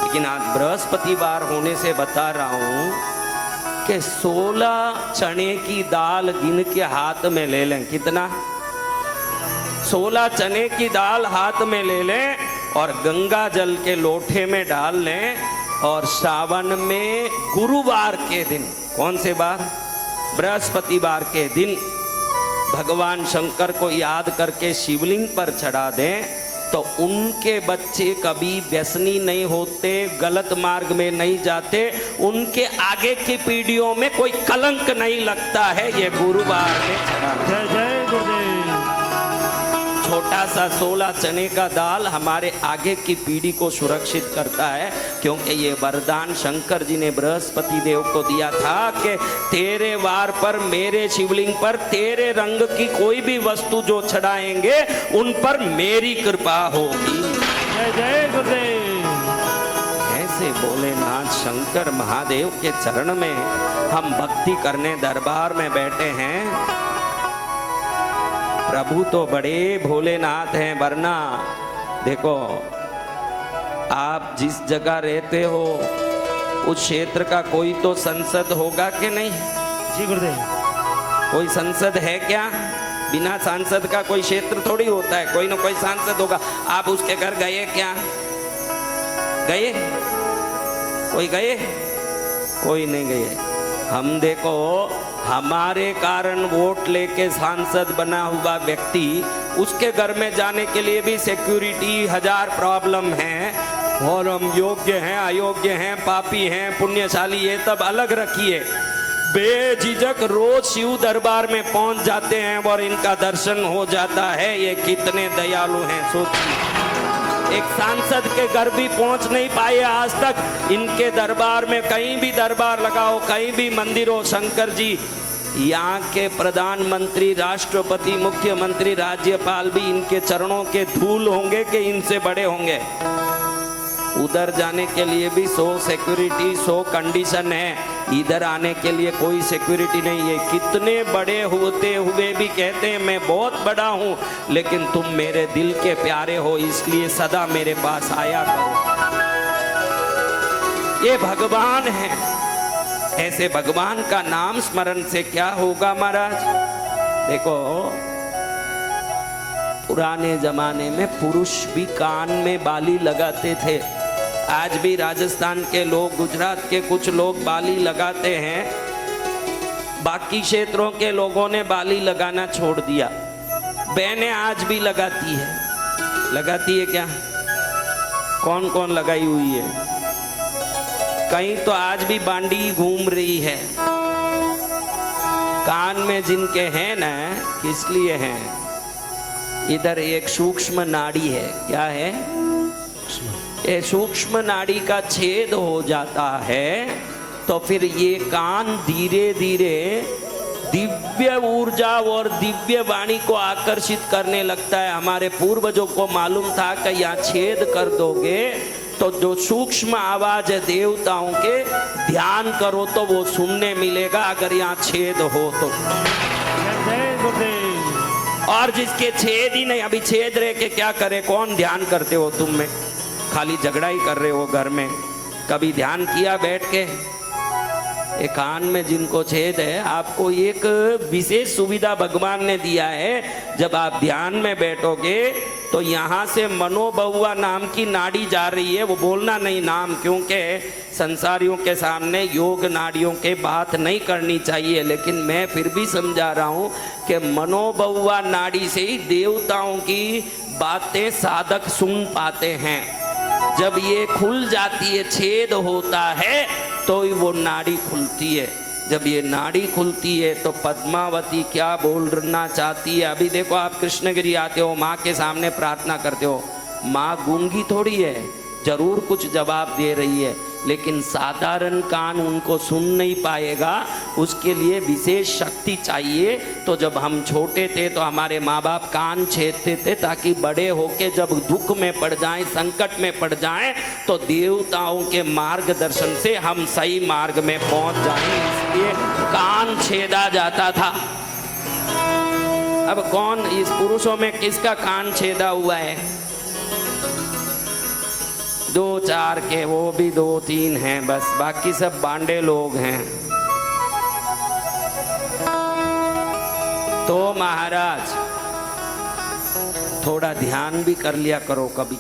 लेकिन आज बृहस्पतिवार होने से बता रहा हूं कि 16 चने की दाल गिन के हाथ में ले लें। कितना? 16 चने की दाल हाथ में ले लें और गंगा जल के लोटे में डाल लें, और सावन में गुरुवार के दिन, कौन से बार? बृहस्पतिवार के दिन भगवान शंकर को याद करके शिवलिंग पर चढ़ा दें, तो उनके बच्चे कभी व्यसनी नहीं होते, गलत मार्ग में नहीं जाते, उनके आगे की पीढ़ियों में कोई कलंक नहीं लगता है। ये गुरुवार में चढ़ा। जय जय गुरुदेव। छोटा सा 16 चने का दाल हमारे आगे की पीढ़ी को सुरक्षित करता है, क्योंकि ये वरदान शंकर जी ने बृहस्पति देव को दिया था कि तेरे वार पर, मेरे शिवलिंग पर तेरे रंग की कोई भी वस्तु जो चढ़ाएंगे उन पर मेरी कृपा होगी। जय जय गुरुदेव। ऐसे भोलेनाथ शंकर महादेव के चरण में हम भक्ति करने दरबार में बैठे हैं। प्रभु तो बड़े भोलेनाथ हैं, वरना देखो आप जिस जगह रहते हो उस क्षेत्र का कोई तो संसद होगा कि नहीं? जी गुरुदेव। कोई संसद है क्या? बिना सांसद का कोई क्षेत्र थोड़ी होता है, कोई ना कोई सांसद होगा। आप उसके घर गए क्या? गए? कोई गए? कोई नहीं गए। हम देखो, हमारे कारण वोट लेके सांसद बना हुआ व्यक्ति, उसके घर में जाने के लिए भी सिक्योरिटी 1000 प्रॉब्लम है, और हम योग्य हैं, अयोग्य हैं, पापी हैं, पुण्यशाली, ये तब अलग रखिए। बेझिझक रोज शिव दरबार में पहुंच जाते हैं और इनका दर्शन हो जाता है। ये कितने दयालु हैं, सोचिए। एक सांसद के घर भी पहुंच नहीं पाए आज तक। इनके दरबार में कहीं भी दरबार लगाओ, कहीं भी मंदिर हो, शंकर जी, यहाँ के प्रधानमंत्री, राष्ट्रपति, मुख्यमंत्री, राज्यपाल भी इनके चरणों के धूल होंगे कि इनसे बड़े होंगे। उधर जाने के लिए भी 100 सिक्योरिटी, 100 कंडीशन है। इधर आने के लिए कोई सिक्योरिटी नहीं है। कितने बड़े होते हुए भी कहते हैं मैं बहुत बड़ा हूँ, लेकिन तुम मेरे दिल के प्यारे हो, इसलिए सदा मेरे पास आया करो। ये भगवान है। ऐसे भगवान का नाम स्मरण से क्या होगा महाराज? देखो, पुराने जमाने में पुरुष भी कान में बाली लगाते थे, आज भी राजस्थान के लोग, गुजरात के कुछ लोग बाली लगाते हैं, बाकी क्षेत्रों के लोगों ने बाली लगाना छोड़ दिया। बहनें आज भी लगाती है। लगाती है क्या? कौन कौन लगाई हुई है? कहीं तो आज भी बांडी घूम रही है। कान में जिनके हैं ना, किस लिए हैं? इधर एक सूक्ष्म नाड़ी है। क्या है? ये सूक्ष्म नाड़ी का छेद हो जाता है तो फिर ये कान धीरे धीरे दिव्य ऊर्जा और दिव्य वाणी को आकर्षित करने लगता है। हमारे पूर्वजों को मालूम था कि यहाँ छेद कर दोगे तो जो सूक्ष्म आवाज है देवताओं के, ध्यान करो तो वो सुनने मिलेगा, अगर यहाँ छेद हो तो। और जिसके छेद ही नहीं, अभी छेद रह के क्या करे? कौन ध्यान करते हो तुम में? खाली झगड़ा ही कर रहे हो घर में। कभी ध्यान किया बैठ के? एक कान में जिनको छेद है, आपको एक विशेष सुविधा भगवान ने दिया है। जब आप ध्यान में बैठोगे तो यहाँ से मनोबहुआ नाम की नाड़ी जा रही है। वो बोलना नहीं नाम, क्योंकि संसारियों के सामने योग नाड़ियों के बात नहीं करनी चाहिए, लेकिन मैं फिर भी समझा रहा हूँ कि मनोबहुआ नाड़ी से ही देवताओं की बातें साधक सुन पाते हैं। जब ये खुल जाती है, छेद होता है, तो वो नाड़ी खुलती है। जब ये नाड़ी खुलती है तो पद्मावती क्या बोलना चाहती है। अभी देखो, आप कृष्णगिरी आते हो, माँ के सामने प्रार्थना करते हो, माँ गूंगी थोड़ी है, जरूर कुछ जवाब दे रही है, लेकिन साधारण कान उनको सुन नहीं पाएगा। उसके लिए विशेष शक्ति चाहिए। तो जब हम छोटे थे तो हमारे माँ बाप कान छेदते थे ताकि बड़े होके जब दुख में पड़ जाएं, संकट में पड़ जाएं, तो देवताओं के मार्गदर्शन से हम सही मार्ग में पहुंच जाएं। इसलिए कान छेदा जाता था। अब कौन इस पुरुषों में किसका कान छेदा हुआ है? 2-4 के, वो भी 2-3 हैं बस, बाकी सब बांडे लोग हैं। तो महाराज थोड़ा ध्यान भी कर लिया करो कभी।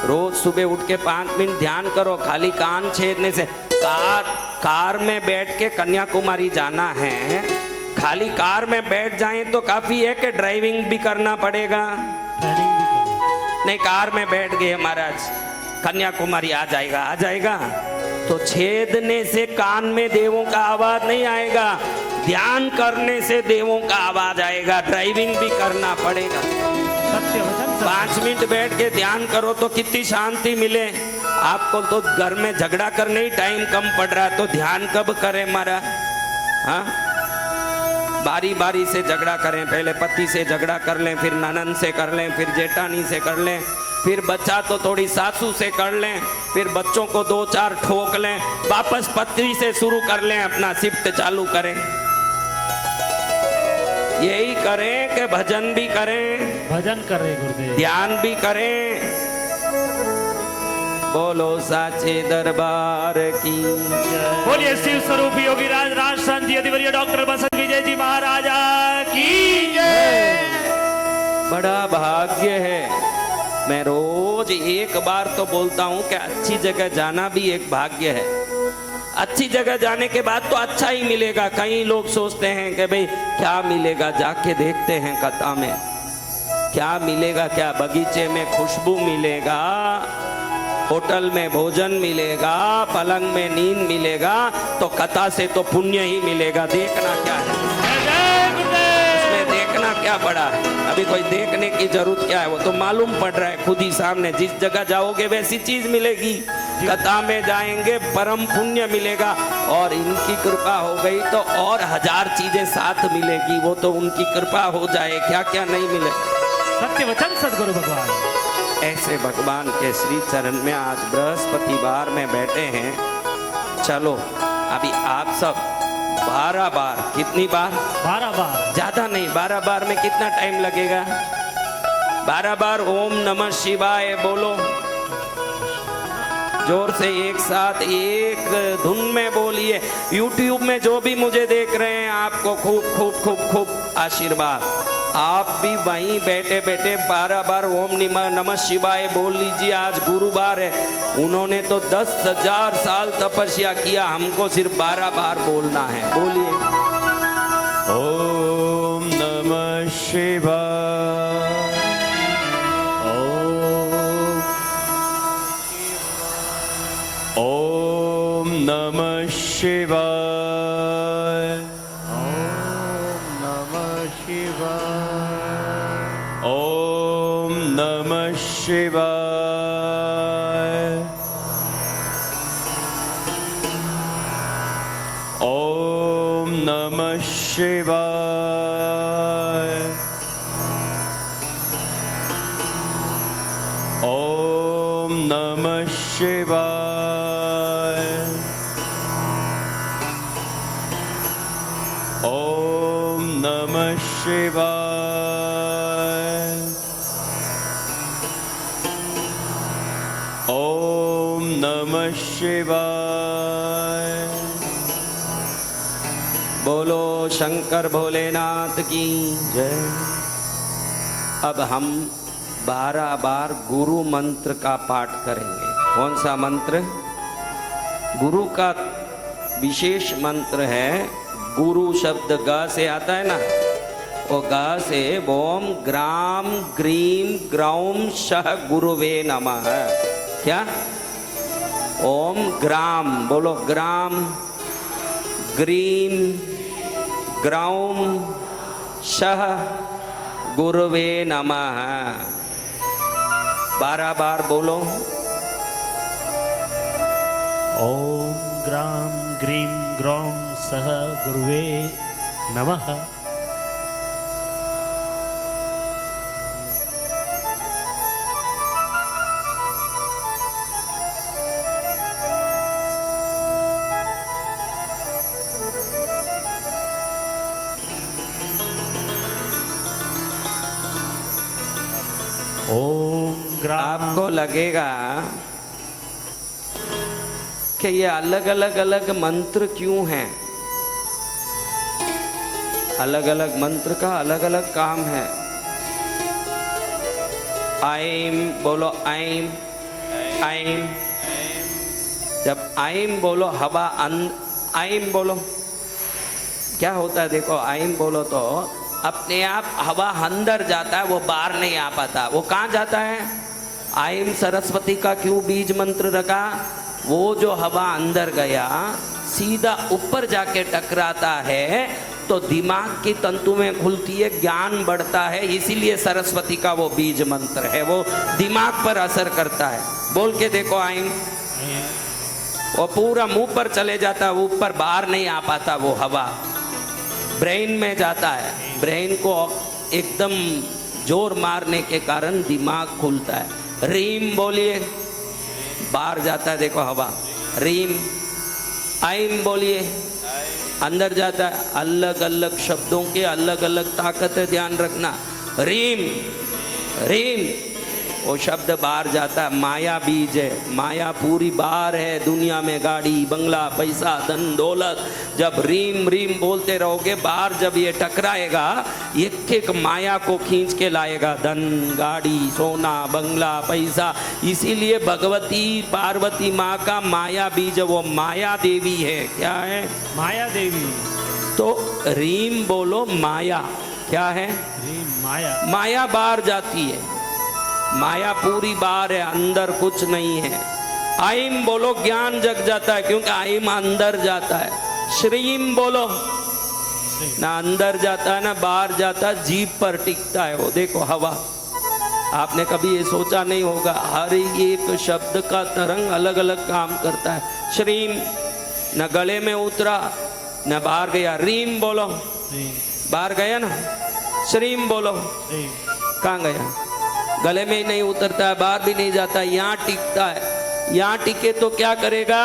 रोज सुबह उठ के 5 मिनट ध्यान करो। खाली कान छेदने से, कार में बैठ के कन्याकुमारी जाना है, खाली कार में बैठ जाएं तो काफी है कि ड्राइविंग भी करना पड़ेगा? नहीं, कार में बैठ गए महाराज, कन्याकुमारी आ जाएगा। तो छेदने से कान में देवों का आवाज नहीं आएगा, ध्यान करने से देवों का आवाज आएगा। ड्राइविंग भी करना पड़ेगा। 5 मिनट बैठ के ध्यान करो तो कितनी शांति मिले आपको। तो घर में झगड़ा करने ही टाइम कम पड़ रहा है, तो ध्यान कब करें मारा? हाँ, बारी बारी से झगड़ा करें। पहले पति से झगड़ा कर लें, फिर ननद से कर लें, फिर जेठानी से कर लें, फिर बच्चा तो थोड़ी सासू से कर लें, फिर बच्चों को 2-4 ठोक लें, वापस पत्नी से शुरू कर लें, अपना शिफ्ट चालू करें। यही करें कि भजन भी करें, भजन करें गुरुदेव, ध्यान भी करें। बोलो साचे दरबार की। बोलिए शिव स्वरूप योगी राज राज संत यतिवर्य डॉक्टर बसंत विजय जी महाराजा की जय। बड़ा भाग्य है। मैं रोज एक बार तो बोलता हूँ कि अच्छी जगह जाना भी एक भाग्य है। अच्छी जगह जाने के बाद तो अच्छा ही मिलेगा। कई लोग सोचते हैं कि भाई क्या मिलेगा, जाके देखते हैं कथा में क्या मिलेगा। क्या बगीचे में खुशबू मिलेगा, होटल में भोजन मिलेगा, पलंग में नींद मिलेगा, तो कथा से तो पुण्य ही मिलेगा। देखना क्या है इसमें? देखना क्या पड़ा है? अभी कोई देखने की जरूरत क्या है? वो तो मालूम पड़ रहा है खुद ही सामने। जिस जगह जाओगे वैसी चीज मिलेगी। कथा में जाएंगे परम पुण्य मिलेगा, और इनकी कृपा हो गई तो और 1000 चीजें साथ मिलेगी। वो तो उनकी कृपा हो जाए, क्या क्या नहीं मिले। सत्य वचन सदगुरु भगवान। ऐसे भगवान के श्री चरण में आज बृहस्पतिवार में बैठे हैं। चलो अभी आप सब 12 बार, कितनी बार? 12 बार, ज्यादा नहीं, 12 बार में कितना टाइम लगेगा? 12 बार ओम नमः शिवाय बोलो। जोर से एक साथ एक धुन में बोलिए। YouTube में जो भी मुझे देख रहे हैं, आपको खूब खूब खूब खूब आशीर्वाद। आप भी वहीं बैठे बैठे 12 बार ओम नमः शिवाय बोल लीजिए। आज गुरुवार है, उन्होंने तो 10,000 साल तपस्या किया, हमको सिर्फ 12 बार बोलना है। बोलिए ओम नमः शिवाय। ओम नमः शिवाय। ओम नमः शिवाय। ओम नमः शिवाय। ओम नमः शिवाय। ओम नमः शिवाय। ओम नमः शिवाय। बोलो शंकर भोलेनाथ की जय। अब हम 12 बार गुरु मंत्र का पाठ करेंगे। कौन सा मंत्र? गुरु का विशेष मंत्र है। गुरु शब्द ग से आता है ना, वो ग से ओम ग्राम ग्रीम ग्रौम शह गुरुवे नमः। क्या? ओम ग्राम, बोलो ग्राम, ग्रीम ग्रौम शह गुरुवे नमः। 12 बार बोलो। ओम ग्राम ग्रीम ग्रौम सह गुरुवे नमः। ओम ग्राम। आपको लगेगा कि ये अलग अलग मंत्र क्यों हैं? अलग अलग मंत्र का अलग अलग काम है। आइम बोलो, आइम आइम। जब आइम बोलो हवा आइम बोलो, क्या होता है? देखो आइम बोलो तो अपने आप हवा अंदर जाता है, वो बाहर नहीं आ पाता। वो कहाँ जाता है? आइम सरस्वती का क्यों बीज मंत्र रखा? वो जो हवा अंदर गया सीधा ऊपर जाके टकराता है तो दिमाग की तंतु में खुलती है, ज्ञान बढ़ता है। इसीलिए सरस्वती का वो बीज मंत्र है, वो दिमाग पर असर करता है। बोल के देखो आइम। वो पूरा मुंह पर चले जाता है, ऊपर बाहर नहीं आ पाता। वो हवा ब्रेन में जाता है, ब्रेन को एकदम जोर मारने के कारण दिमाग खुलता है। रीम बोलिए, बाहर जाता है देखो हवा, रीम। आइम बोलिए, अंदर जाता है। अलग अलग शब्दों के अलग अलग ताकत है, ध्यान रखना। रीम रीम, वो शब्द बाहर जाता है। माया बीज है, माया पूरी बाहर है दुनिया में। गाड़ी बंगला पैसा धन दौलत, जब रीम रीम बोलते रहोगे बाहर जब ये टकराएगा एक एक माया को खींच के लाएगा। धन गाड़ी सोना बंगला पैसा। इसीलिए भगवती पार्वती माँ का माया बीज, वो माया देवी है। क्या है? माया देवी। तो रीम बोलो माया। क्या है? रीम माया। माया बाहर जाती है, माया पूरी बाहर है, अंदर कुछ नहीं है। आइम बोलो, ज्ञान जग जाता है, क्योंकि आइम अंदर जाता है। श्रीम बोलो, ना अंदर जाता है ना बाहर जाता है, जीभ पर टिकता है वो। देखो हवा, आपने कभी ये सोचा नहीं होगा, हर एक शब्द का तरंग अलग अलग काम करता है। श्रीम न गले में उतरा न बाहर गया। रीम बोलो, बाहर गया ना। श्रीम बोलो, कहाँ गया? गले में ही नहीं उतरता है, बाहर भी नहीं जाता, यहाँ टिकता है। यहाँ टिके तो क्या करेगा?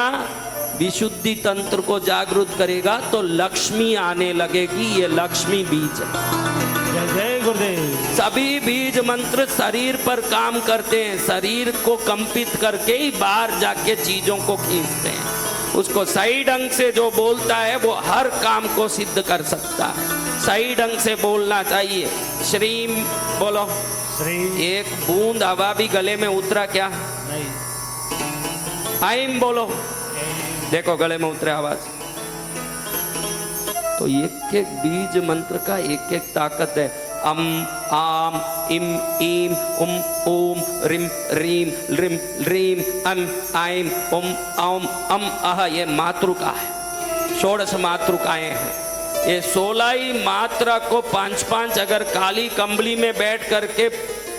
विशुद्धि तंत्र को जागृत करेगा तो लक्ष्मी आने लगेगी। ये लक्ष्मी बीज है। जय गुरुदेव। सभी बीज मंत्र शरीर पर काम करते हैं, शरीर को कंपित करके ही बाहर जाके चीजों को खींचते हैं। उसको सही ढंग से जो बोलता है वो हर काम को सिद्ध कर सकता है। सही ढंग से बोलना चाहिए। श्रीम बोलो। श्री एक बूंद हवा भी गले में उतरा क्या? नहीं। आइम बोलो। देखो गले में उतरे आवाज। तो एक एक बीज मंत्र का एक एक ताकत है। अम आम इम ईम उम ओम रिम रीम रिम रीम अम आइम उम औम अम अह, ये मातृका है। 16 मातृकाएं हैं। ये 16 ही मात्रा को 5-5 अगर काली कंबली में बैठ करके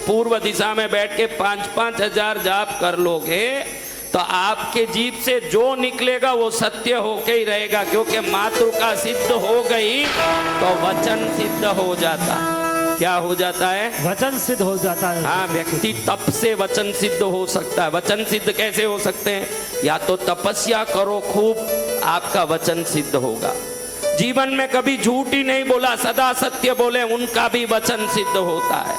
पूर्व दिशा में बैठ के 5-5 हजार जाप कर लोगे तो आपके जीभ से जो निकलेगा वो सत्य होके ही रहेगा, क्योंकि मातृका सिद्ध हो गई तो वचन सिद्ध हो जाता है। क्या हो जाता है? वचन सिद्ध हो जाता है। हाँ, व्यक्ति तप से वचन सिद्ध हो सकता है। वचन सिद्ध कैसे हो सकते हैं? या तो तपस्या करो खूब, आपका वचन सिद्ध होगा। जीवन में कभी झूठ ही नहीं बोला, सदा सत्य बोले, उनका भी वचन सिद्ध होता है।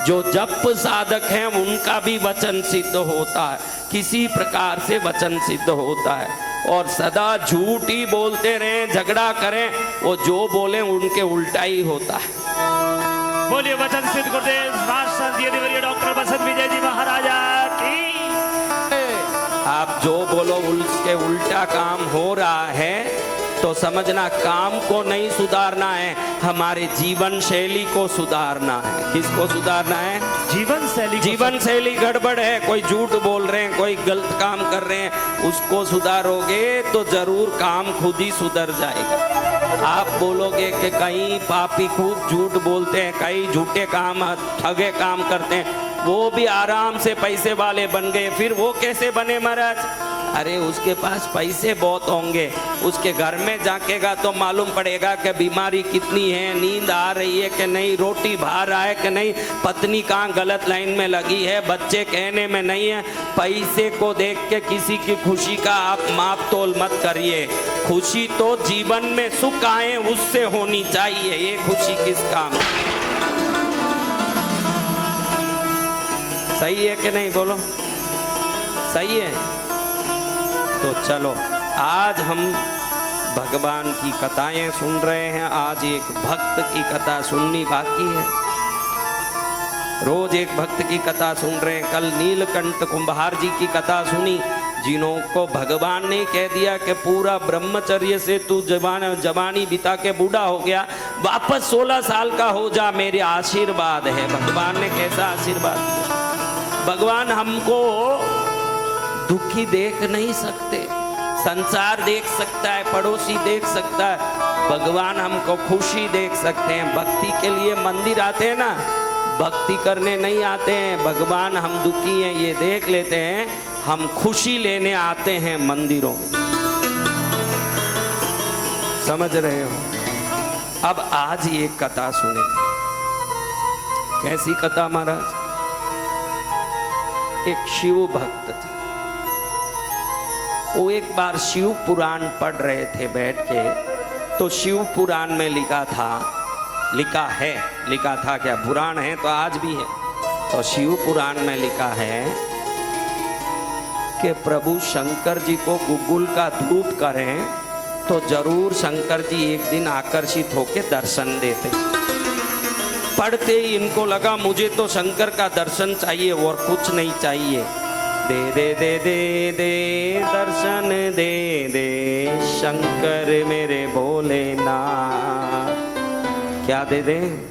जो जप साधक हैं उनका भी वचन सिद्ध होता है। किसी प्रकार से वचन सिद्ध होता है। और सदा झूठ ही बोलते रहे, झगड़ा करें, वो जो बोले उनके उल्टा ही होता है। बोलिए वचन सिद्ध गुरुदेव राष्ट्र संत यतिवर्य डॉक्टर बसंत विजय जी महाराजा की। आप जो बोलो उसके उल्टा काम हो रहा है तो समझना काम को नहीं सुधारना है, हमारे जीवन शैली को सुधारना है। किसको सुधारना है? जीवन शैली। जीवन शैली गड़बड़ है, कोई झूठ बोल रहे हैं, कोई गलत काम कर रहे हैं, उसको सुधारोगे तो जरूर काम खुद ही सुधर जाएगा। आप बोलोगे कि कहीं पापी खूब झूठ बोलते हैं, कई झूठे काम ठगे काम करते हैं, वो भी आराम से पैसे वाले बन गए, फिर वो कैसे बने महाराज? अरे उसके पास पैसे बहुत होंगे, उसके घर में जाकेगा तो मालूम पड़ेगा कि बीमारी कितनी है, नींद आ रही है कि नहीं, रोटी भा रहा है कि नहीं, पत्नी कहाँ गलत लाइन में लगी है, बच्चे कहने में नहीं है। पैसे को देख के किसी की खुशी का आप माप तोल मत करिए। खुशी तो जीवन में सुख आए उससे होनी चाहिए, ये खुशी किस काम? सही है कि नहीं? बोलो सही है। तो चलो आज हम भगवान की कथाएं सुन रहे हैं। आज एक भक्त की कथा सुननी बाकी है। रोज एक भक्त की कथा सुन रहे हैं। कल नीलकंठ कुंभार जी की कथा सुनी, जिन्हों को भगवान ने कह दिया कि पूरा ब्रह्मचर्य से तू जवानी बिता के बूढ़ा हो गया, वापस 16 साल का हो जा, मेरे आशीर्वाद है। भगवान ने कैसा आशीर्वाद दिया? भगवान हमको दुखी देख नहीं सकते, संसार देख सकता है, पड़ोसी देख सकता है, भगवान हमको खुशी देख सकते हैं। भक्ति के लिए मंदिर आते हैं ना, भक्ति करने नहीं आते हैं। भगवान हम दुखी हैं ये देख लेते हैं, हम खुशी लेने आते हैं मंदिरों में। समझ रहे हो? अब आज ये कथा सुने। कैसी कथा महाराज? एक शिव भक्त थे, वो एक बार शिव पुराण पढ़ रहे थे बैठ के, तो शिव पुराण में लिखा था क्या? पुराण है तो आज भी है। तो शिव पुराण में लिखा है कि प्रभु शंकर जी को गुगुल का धूप करें तो जरूर शंकर जी एक दिन आकर्षित होकर दर्शन देते। पढ़ते ही इनको लगा मुझे तो शंकर का दर्शन चाहिए और कुछ नहीं चाहिए। दे दे दे दे दे दर्शन दे दे शंकर मेरे भोलेनाथ। क्या दे दे?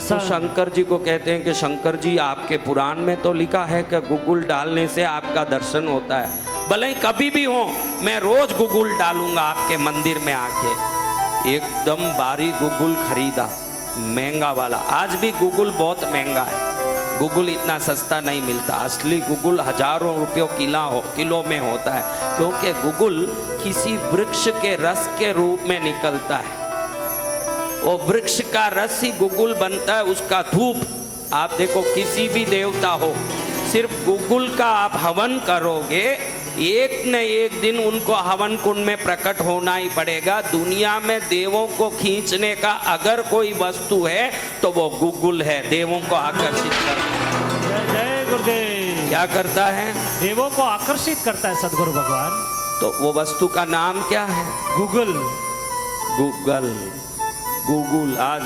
तो शंकर जी को कहते हैं कि शंकर जी आपके पुराण में तो लिखा है कि गुगुल डालने से आपका दर्शन होता है। भले ही कभी भी हो, मैं रोज गुगुल डालूंगा आपके मंदिर में आके। एकदम भारी गुगुल खरीदा, महंगा वाला। आज भी गुगुल बहुत महंगा है, गुगुल इतना सस्ता नहीं मिलता। असली गुगुल हजारों रुपयों किलो में होता है, क्योंकि गुगुल किसी वृक्ष के रस के रूप में निकलता है। वो वृक्ष का रस ही गुगुल बनता है, उसका धूप। आप देखो किसी भी देवता हो, सिर्फ गुगुल का आप हवन करोगे, एक न एक दिन उनको हवन कुंड में प्रकट होना ही पड़ेगा। दुनिया में देवों को खींचने का अगर कोई वस्तु है तो वो गुगुल है, देवों को आकर्षित करता है। जय गुरुदेव। क्या करता है? देवों को आकर्षित करता है सदगुरु भगवान। तो वो वस्तु का नाम क्या है? गूगल। गूगल। गूगल। आज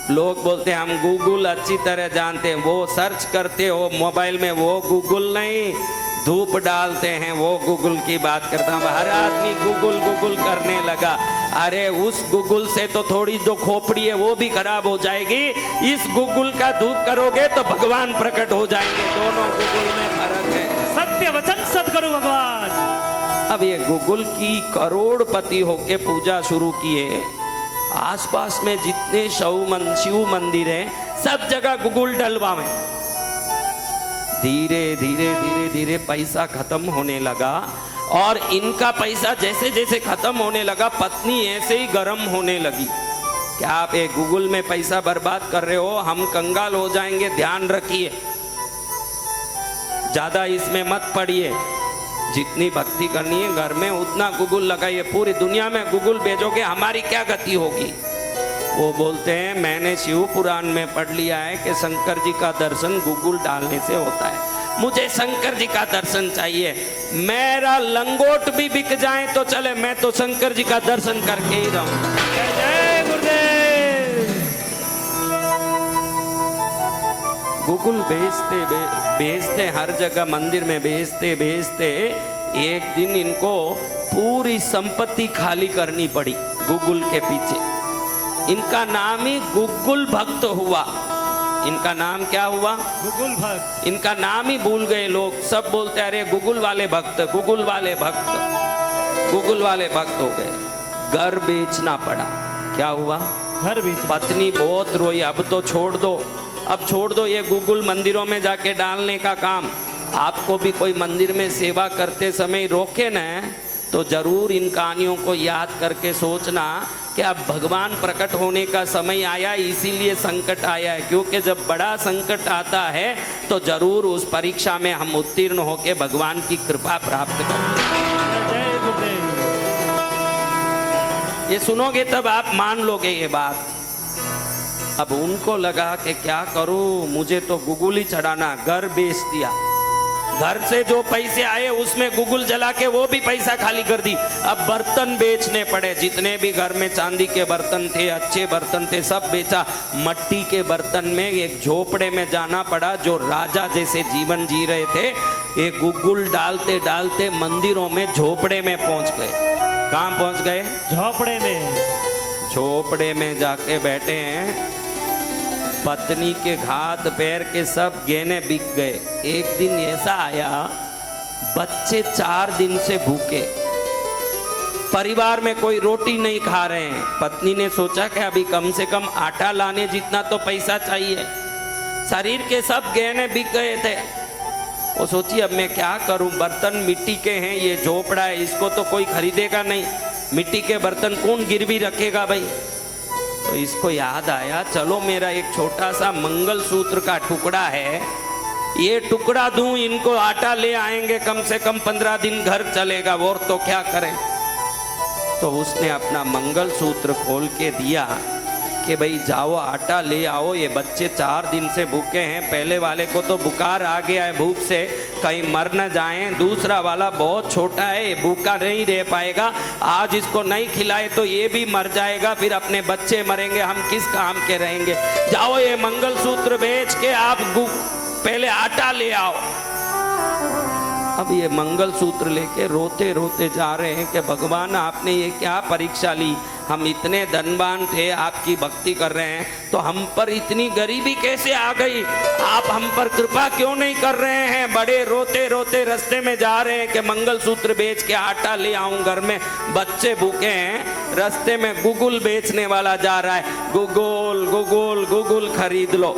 लोग बोलते हैं हम गूगल अच्छी तरह जानते हैं, वो सर्च करते हो मोबाइल में, वो गूगल नहीं, धूप डालते हैं वो गूगल की बात करता हूँ। हर आदमी गूगल गूगल करने लगा। अरे उस गूगल से तो थोड़ी जो खोपड़ी है वो भी खराब हो जाएगी, इस गूगल का धूप करोगे तो भगवान प्रकट हो जाएंगे। दोनों गूगल में फर्क है। सत्य वचन सदगुरु भगवान। अब ये गूगल की करोड़पति होके पूजा शुरू किए। आसपास में जितने शिव मंदिर हैं सब जगह गूगल डलवावे। धीरे धीरे धीरे धीरे पैसा खत्म होने लगा, और इनका पैसा जैसे जैसे खत्म होने लगा पत्नी ऐसे ही गर्म होने लगी। क्या आप एक गूगल में पैसा बर्बाद कर रहे हो, हम कंगाल हो जाएंगे, ध्यान रखिए, ज्यादा इसमें मत पड़िए। जितनी भक्ति करनी है घर में उतना गूगल लगाइए। पूरी दुनिया में गूगल भेजोगे हमारी क्या गति होगी। वो बोलते हैं मैंने शिव पुराण में पढ़ लिया है कि शंकर जी का दर्शन गूगल डालने से होता है। मुझे शंकर जी का दर्शन चाहिए, मेरा लंगोट भी बिक जाए तो चले, मैं तो शंकर जी का दर्शन करके ही रहूं। जय गुरुदेव। गूगल भेजते हर जगह मंदिर में भेजते एक दिन इनको पूरी संपत्ति खाली करनी पड़ी गूगल के पीछे। इनका नाम ही गूगल भक्त हुआ। इनका नाम क्या हुआ? गूगल भक्त। इनका नाम ही भूल गए लोग, सब बोलते अरे गूगल वाले भक्त, गूगल वाले भक्त, गूगल वाले भक्त हो गए। घर बेचना पड़ा। क्या हुआ? घर बेच। पत्नी बहुत रोई, अब तो छोड़ दो, अब छोड़ दो ये गूगल मंदिरों में जाके डालने का काम। आपको भी कोई मंदिर में सेवा करते समय रोके ना तो जरूर इन कहानियों को याद करके सोचना कि अब भगवान प्रकट होने का समय आया, इसीलिए संकट आया है। क्योंकि जब बड़ा संकट आता है तो जरूर उस परीक्षा में हम उत्तीर्ण होकर भगवान की कृपा प्राप्त करते हैं। जय गुरुदेव। ये सुनोगे तब आप मान लोगे ये बात। अब उनको लगा कि क्या करूं, मुझे तो गूगल ही चढ़ाना, घर बेच दिया। घर से जो पैसे आए उसमें गूगल जला के वो भी पैसा खाली कर दी। अब बर्तन बेचने पड़े, जितने भी घर में चांदी के बर्तन थे, अच्छे बर्तन थे, सब बेचा। मट्टी के बर्तन में एक झोपड़े में जाना पड़ा। जो राजा जैसे जीवन जी रहे थे, ये गूगल डालते डालते मंदिरों में झोपड़े में पहुंच गए। कहाँ पहुंच गए? झोपड़े में। झोपड़े में जाके बैठे हैं। पत्नी के हाथ पैर के सब गहने बिक गए। एक दिन ऐसा आया, बच्चे 4 दिन से भूखे, परिवार में कोई रोटी नहीं खा रहे हैं। पत्नी ने सोचा कि अभी कम से कम आटा लाने जितना तो पैसा चाहिए। शरीर के सब गहने बिक गए थे। वो सोची अब मैं क्या करूं, बर्तन मिट्टी के हैं, ये झोपड़ा है, इसको तो कोई खरीदेगा नहीं, मिट्टी के बर्तन कौन गिरवी रखेगा भाई। तो इसको याद आया, चलो मेरा एक छोटा सा मंगलसूत्र का टुकड़ा है, ये टुकड़ा दूं इनको, आटा ले आएंगे, कम से कम 15 दिन घर चलेगा, और तो क्या करें। तो उसने अपना मंगलसूत्र खोल के दिया कि भाई जाओ आटा ले आओ, ये बच्चे 4 दिन से भूखे हैं। पहले वाले को तो बुखार आ गया है भूख से, कहीं मर न जाएं। दूसरा वाला बहुत छोटा है, भूखा नहीं रह पाएगा, आज इसको नहीं खिलाए तो ये भी मर जाएगा, फिर अपने बच्चे मरेंगे, हम किस काम के रहेंगे। जाओ ये मंगलसूत्र बेच के आप पहले आटा ले आओ। अब ये मंगलसूत्र लेके रोते रोते जा रहे हैं कि भगवान आपने ये क्या परीक्षा ली, हम इतने धनवान थे, आपकी भक्ति कर रहे हैं, तो हम पर इतनी गरीबी कैसे आ गई, आप हम पर कृपा क्यों नहीं कर रहे हैं। बड़े रोते रोते रास्ते में जा रहे हैं कि मंगलसूत्र बेच के आटा ले आऊं, घर में बच्चे भूखे हैं। रास्ते में गूगल बेचने वाला जा रहा है, गूगल गूगल गूगल खरीद लो।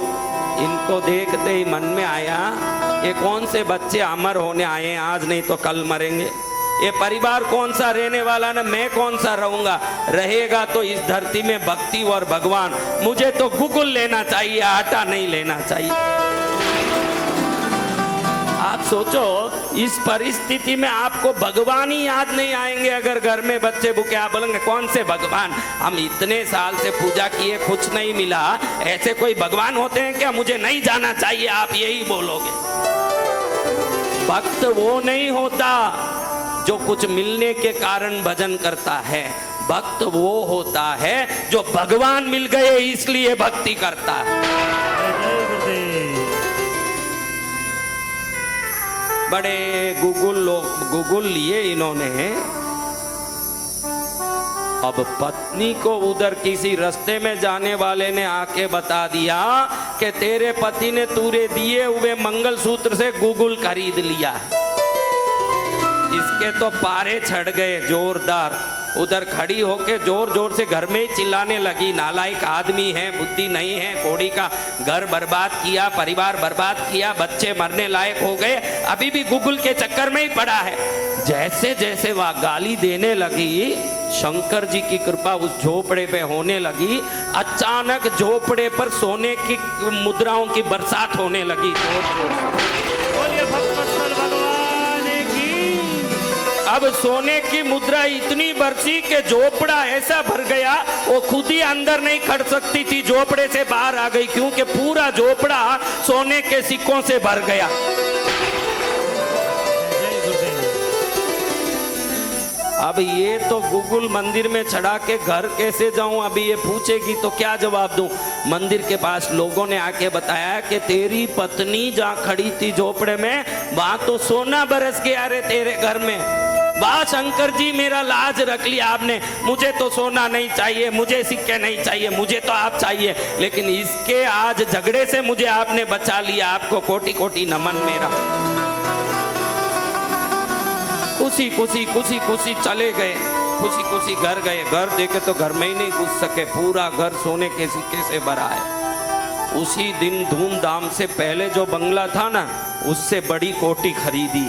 इनको देखते ही मन में आया, ये कौन से बच्चे अमर होने आए हैं, आज नहीं तो कल मरेंगे। ये परिवार कौन सा रहने वाला ना, मैं कौन सा रहूंगा, रहेगा तो इस धरती में भक्ति और भगवान। मुझे तो गूगल लेना चाहिए, आटा नहीं लेना चाहिए। आप सोचो, इस परिस्थिति में आपको भगवान ही याद नहीं आएंगे अगर घर में बच्चे भूखे। आप बोलेंगे कौन से भगवान, हम इतने साल से पूजा किए कुछ नहीं मिला, ऐसे कोई भगवान होते हैं क्या, मुझे नहीं जाना चाहिए, आप यही बोलोगे। भक्त वो नहीं होता जो कुछ मिलने के कारण भजन करता है, भक्त वो होता है जो भगवान मिल गए इसलिए भक्ति करता है। जय गुरुदेव। बड़े गूगल लिए इन्होंने। अब पत्नी को उधर किसी रास्ते में जाने वाले ने आके बता दिया कि तेरे पति ने तुरे दिए हुए मंगलसूत्र से गूगल खरीद लिया। इसके तो पारे चढ़ गए जोरदार। उधर खड़ी होके जोर जोर से घर में ही चिल्लाने लगी, नालायक आदमी है, बुद्धि नहीं है, कोड़ी का घर बर्बाद किया, परिवार बर्बाद किया, बच्चे मरने लायक हो गए, अभी भी गूगल के चक्कर में ही पड़ा है। जैसे जैसे वह गाली देने लगी, शंकर जी की कृपा उस झोपड़े पे होने लगी। अचानक झोपड़े पर सोने की मुद्राओं की बरसात होने लगी। बोलिए भक्तवत्सल भगवान की। अब सोने की मुद्रा इतनी बरसी कि झोपड़ा ऐसा भर गया, वो खुद ही अंदर नहीं खड़ सकती थी, झोपड़े से बाहर आ गई, क्योंकि पूरा झोपड़ा सोने के सिक्कों से भर गया। जय गुरुदेव। अब ये तो गूगल मंदिर में चढ़ा के घर कैसे जाऊं, अभी ये पूछेगी तो क्या जवाब दूं। मंदिर के पास लोगों ने आके बताया कि तेरी पत्नी जहाँ खड़ी थी झोपड़े में, वहां तो सोना बरस गया रे तेरे घर में। वाह शंकर जी, मेरा लाज रख लिया आपने। मुझे तो सोना नहीं चाहिए, मुझे सिक्के नहीं चाहिए, मुझे तो आप चाहिए, लेकिन इसके आज झगड़े से मुझे आपने बचा लिया। आपको कोटि कोटि नमन मेरा। खुशी खुशी खुशी खुशी चले गए, खुशी खुशी घर गए। घर देखे तो घर में ही नहीं घुस सके, पूरा घर सोने के सिक्के से भरा है। उसी दिन धूमधाम से पहले जो बंगला था ना, उससे बड़ी कोठी खरीदी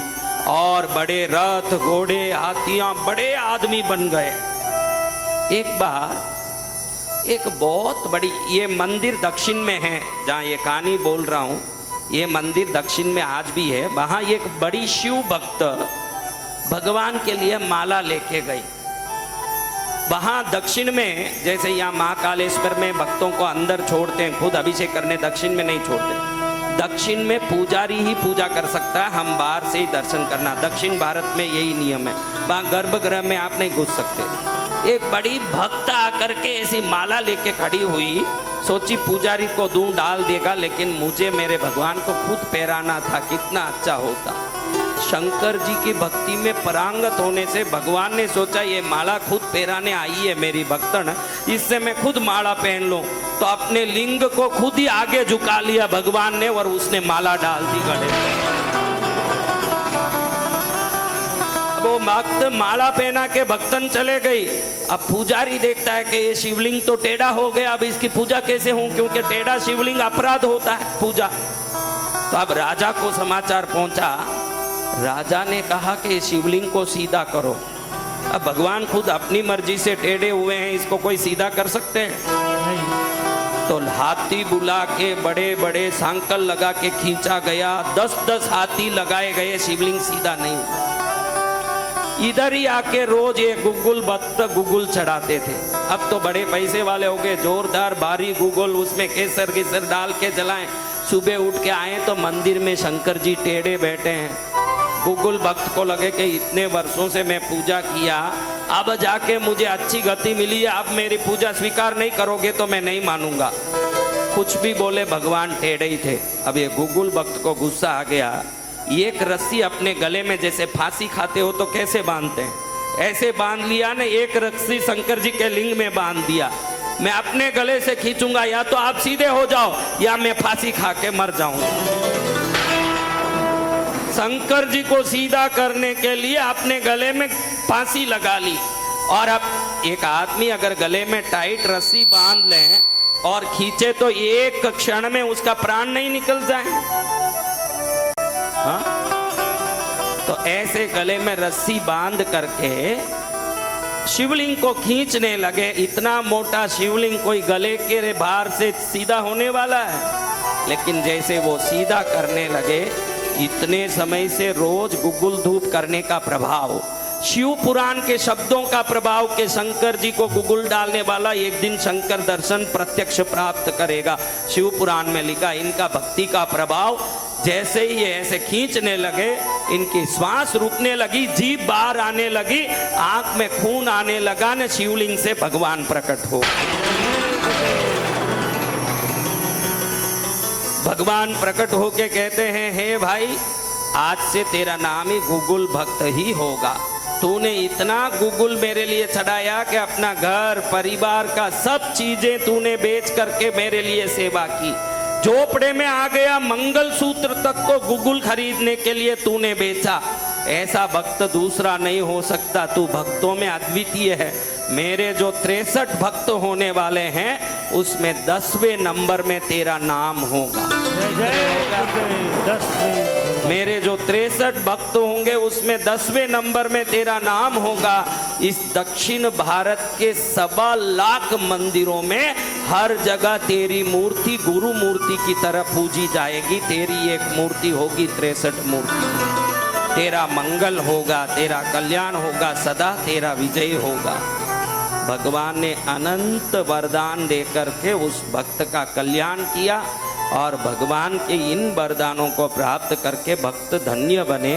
और बड़े रथ घोड़े हाथियां, बड़े आदमी बन गए। एक बार एक बहुत बड़ी, ये मंदिर दक्षिण में है जहाँ ये कहानी बोल रहा हूँ, ये मंदिर दक्षिण में आज भी है। वहाँ एक बड़ी शिव भक्त भगवान के लिए माला लेके गई। वहाँ दक्षिण में जैसे यहाँ महाकालेश्वर में भक्तों को अंदर छोड़ते हैं, खुद अभिषेक करने, दक्षिण में नहीं छोड़ते। दक्षिण में पुजारी ही पूजा कर सकता है, हम बाहर से ही दर्शन करना। दक्षिण भारत में यही नियम है, वहाँ गर्भगृह में आप नहीं घुस सकते। एक बड़ी भक्त आकर के ऐसी माला लेके खड़ी हुई, सोची पुजारी को दूं डाल देगा, लेकिन मुझे मेरे भगवान को खुद पहराना था, कितना अच्छा होता। शंकर जी की भक्ति में परांगत होने से भगवान ने सोचा ये माला खुद पहराने आई है मेरी भक्तन, इससे मैं खुद माला पहन लूं। तो अपने लिंग को खुद ही आगे झुका लिया भगवान ने और उसने माला डाल दी गले। अब वो भक्त माला पहना के भक्तन चले गई। अब पुजारी देखता है कि ये शिवलिंग तो टेढ़ा हो गया, अब इसकी पूजा कैसे हो, क्योंकि टेढ़ा शिवलिंग अपराध होता है पूजा। तो अब राजा को समाचार पहुंचा। राजा ने कहा कि शिवलिंग को सीधा करो। अब भगवान खुद अपनी मर्जी से टेढ़े हुए हैं, इसको कोई सीधा कर सकते हैं? तो हाथी बुला के बड़े बड़े सांकल लगा के खींचा गया, 10-10 हाथी लगाए गए, शिवलिंग सीधा नहीं। इधर ही आके रोज ये गूगल भक्त गूगल चढ़ाते थे। अब तो बड़े पैसे वाले हो गए, जोरदार भारी गूगल, उसमें केसर गिसर डाल के जलाएं। सुबह उठ के आए तो मंदिर में शंकर जी टेढ़े बैठे हैं। गूगल भक्त को लगे कि इतने वर्षों से मैं पूजा किया, अब जाके मुझे अच्छी गति मिली है, अब मेरी पूजा स्वीकार नहीं करोगे तो मैं नहीं मानूंगा। कुछ भी बोले, भगवान टेढ़े ही थे। अब ये गूगल भक्त को गुस्सा आ गया। एक रस्सी अपने गले में जैसे फांसी खाते हो तो कैसे बांधते हैं, ऐसे बांध लिया ने। एक रस्सी शंकर जी के लिंग में बांध दिया। मैं अपने गले से खींचूंगा, या तो आप सीधे हो जाओ या मैं फांसी खा के मर जाऊंगा। शंकर जी को सीधा करने के लिए अपने गले में फांसी लगा ली। और अब एक आदमी अगर गले में टाइट रस्सी बांध ले और खींचे तो एक क्षण में उसका प्राण नहीं निकल जाए? हाँ? तो ऐसे गले में रस्सी बांध करके शिवलिंग को खींचने लगे। इतना मोटा शिवलिंग कोई गले के भार से सीधा होने वाला है? लेकिन जैसे वो सीधा करने लगे, इतने समय से रोज गुगुल धूप करने का प्रभाव, शिव पुराण के शब्दों का प्रभाव के शंकर जी को गुगुल डालने वाला एक दिन शंकर दर्शन प्रत्यक्ष प्राप्त करेगा। शिव पुराण में लिखा, इनका भक्ति का प्रभाव जैसे ही ये ऐसे खींचने लगे, इनकी श्वास रुकने लगी, जीभ बाहर आने लगी, आंख में खून आने लगा न शिवलिंग से भगवान प्रकट हो। भगवान प्रकट होके कहते हैं, हे भाई, आज से तेरा नाम ही गूगल भक्त ही होगा। तूने इतना गूगल मेरे लिए चढ़ाया कि अपना घर परिवार का सब चीजें तूने बेच करके मेरे लिए सेवा की। झोपड़े में आ गया, मंगलसूत्र तक को गूगल खरीदने के लिए तूने बेचा। ऐसा भक्त दूसरा नहीं हो सकता, तू भक्तों में अद्वितीय है। मेरे जो 63 भक्त होने वाले हैं उसमें 10वें नंबर में तेरा नाम होगा। मेरे जो 63 भक्त होंगे उसमें 10वें नंबर में तेरा नाम होगा। इस दक्षिण भारत के 1.25 लाख मंदिरों में हर जगह तेरी मूर्ति गुरु मूर्ति की तरह पूजी जाएगी। तेरी एक मूर्ति होगी 63 मूर्ति। तेरा मंगल होगा, तेरा कल्याण होगा, सदा तेरा विजय होगा। भगवान ने अनंत वरदान देकर के उस भक्त का कल्याण किया और भगवान के इन वरदानों को प्राप्त करके भक्त धन्य बने।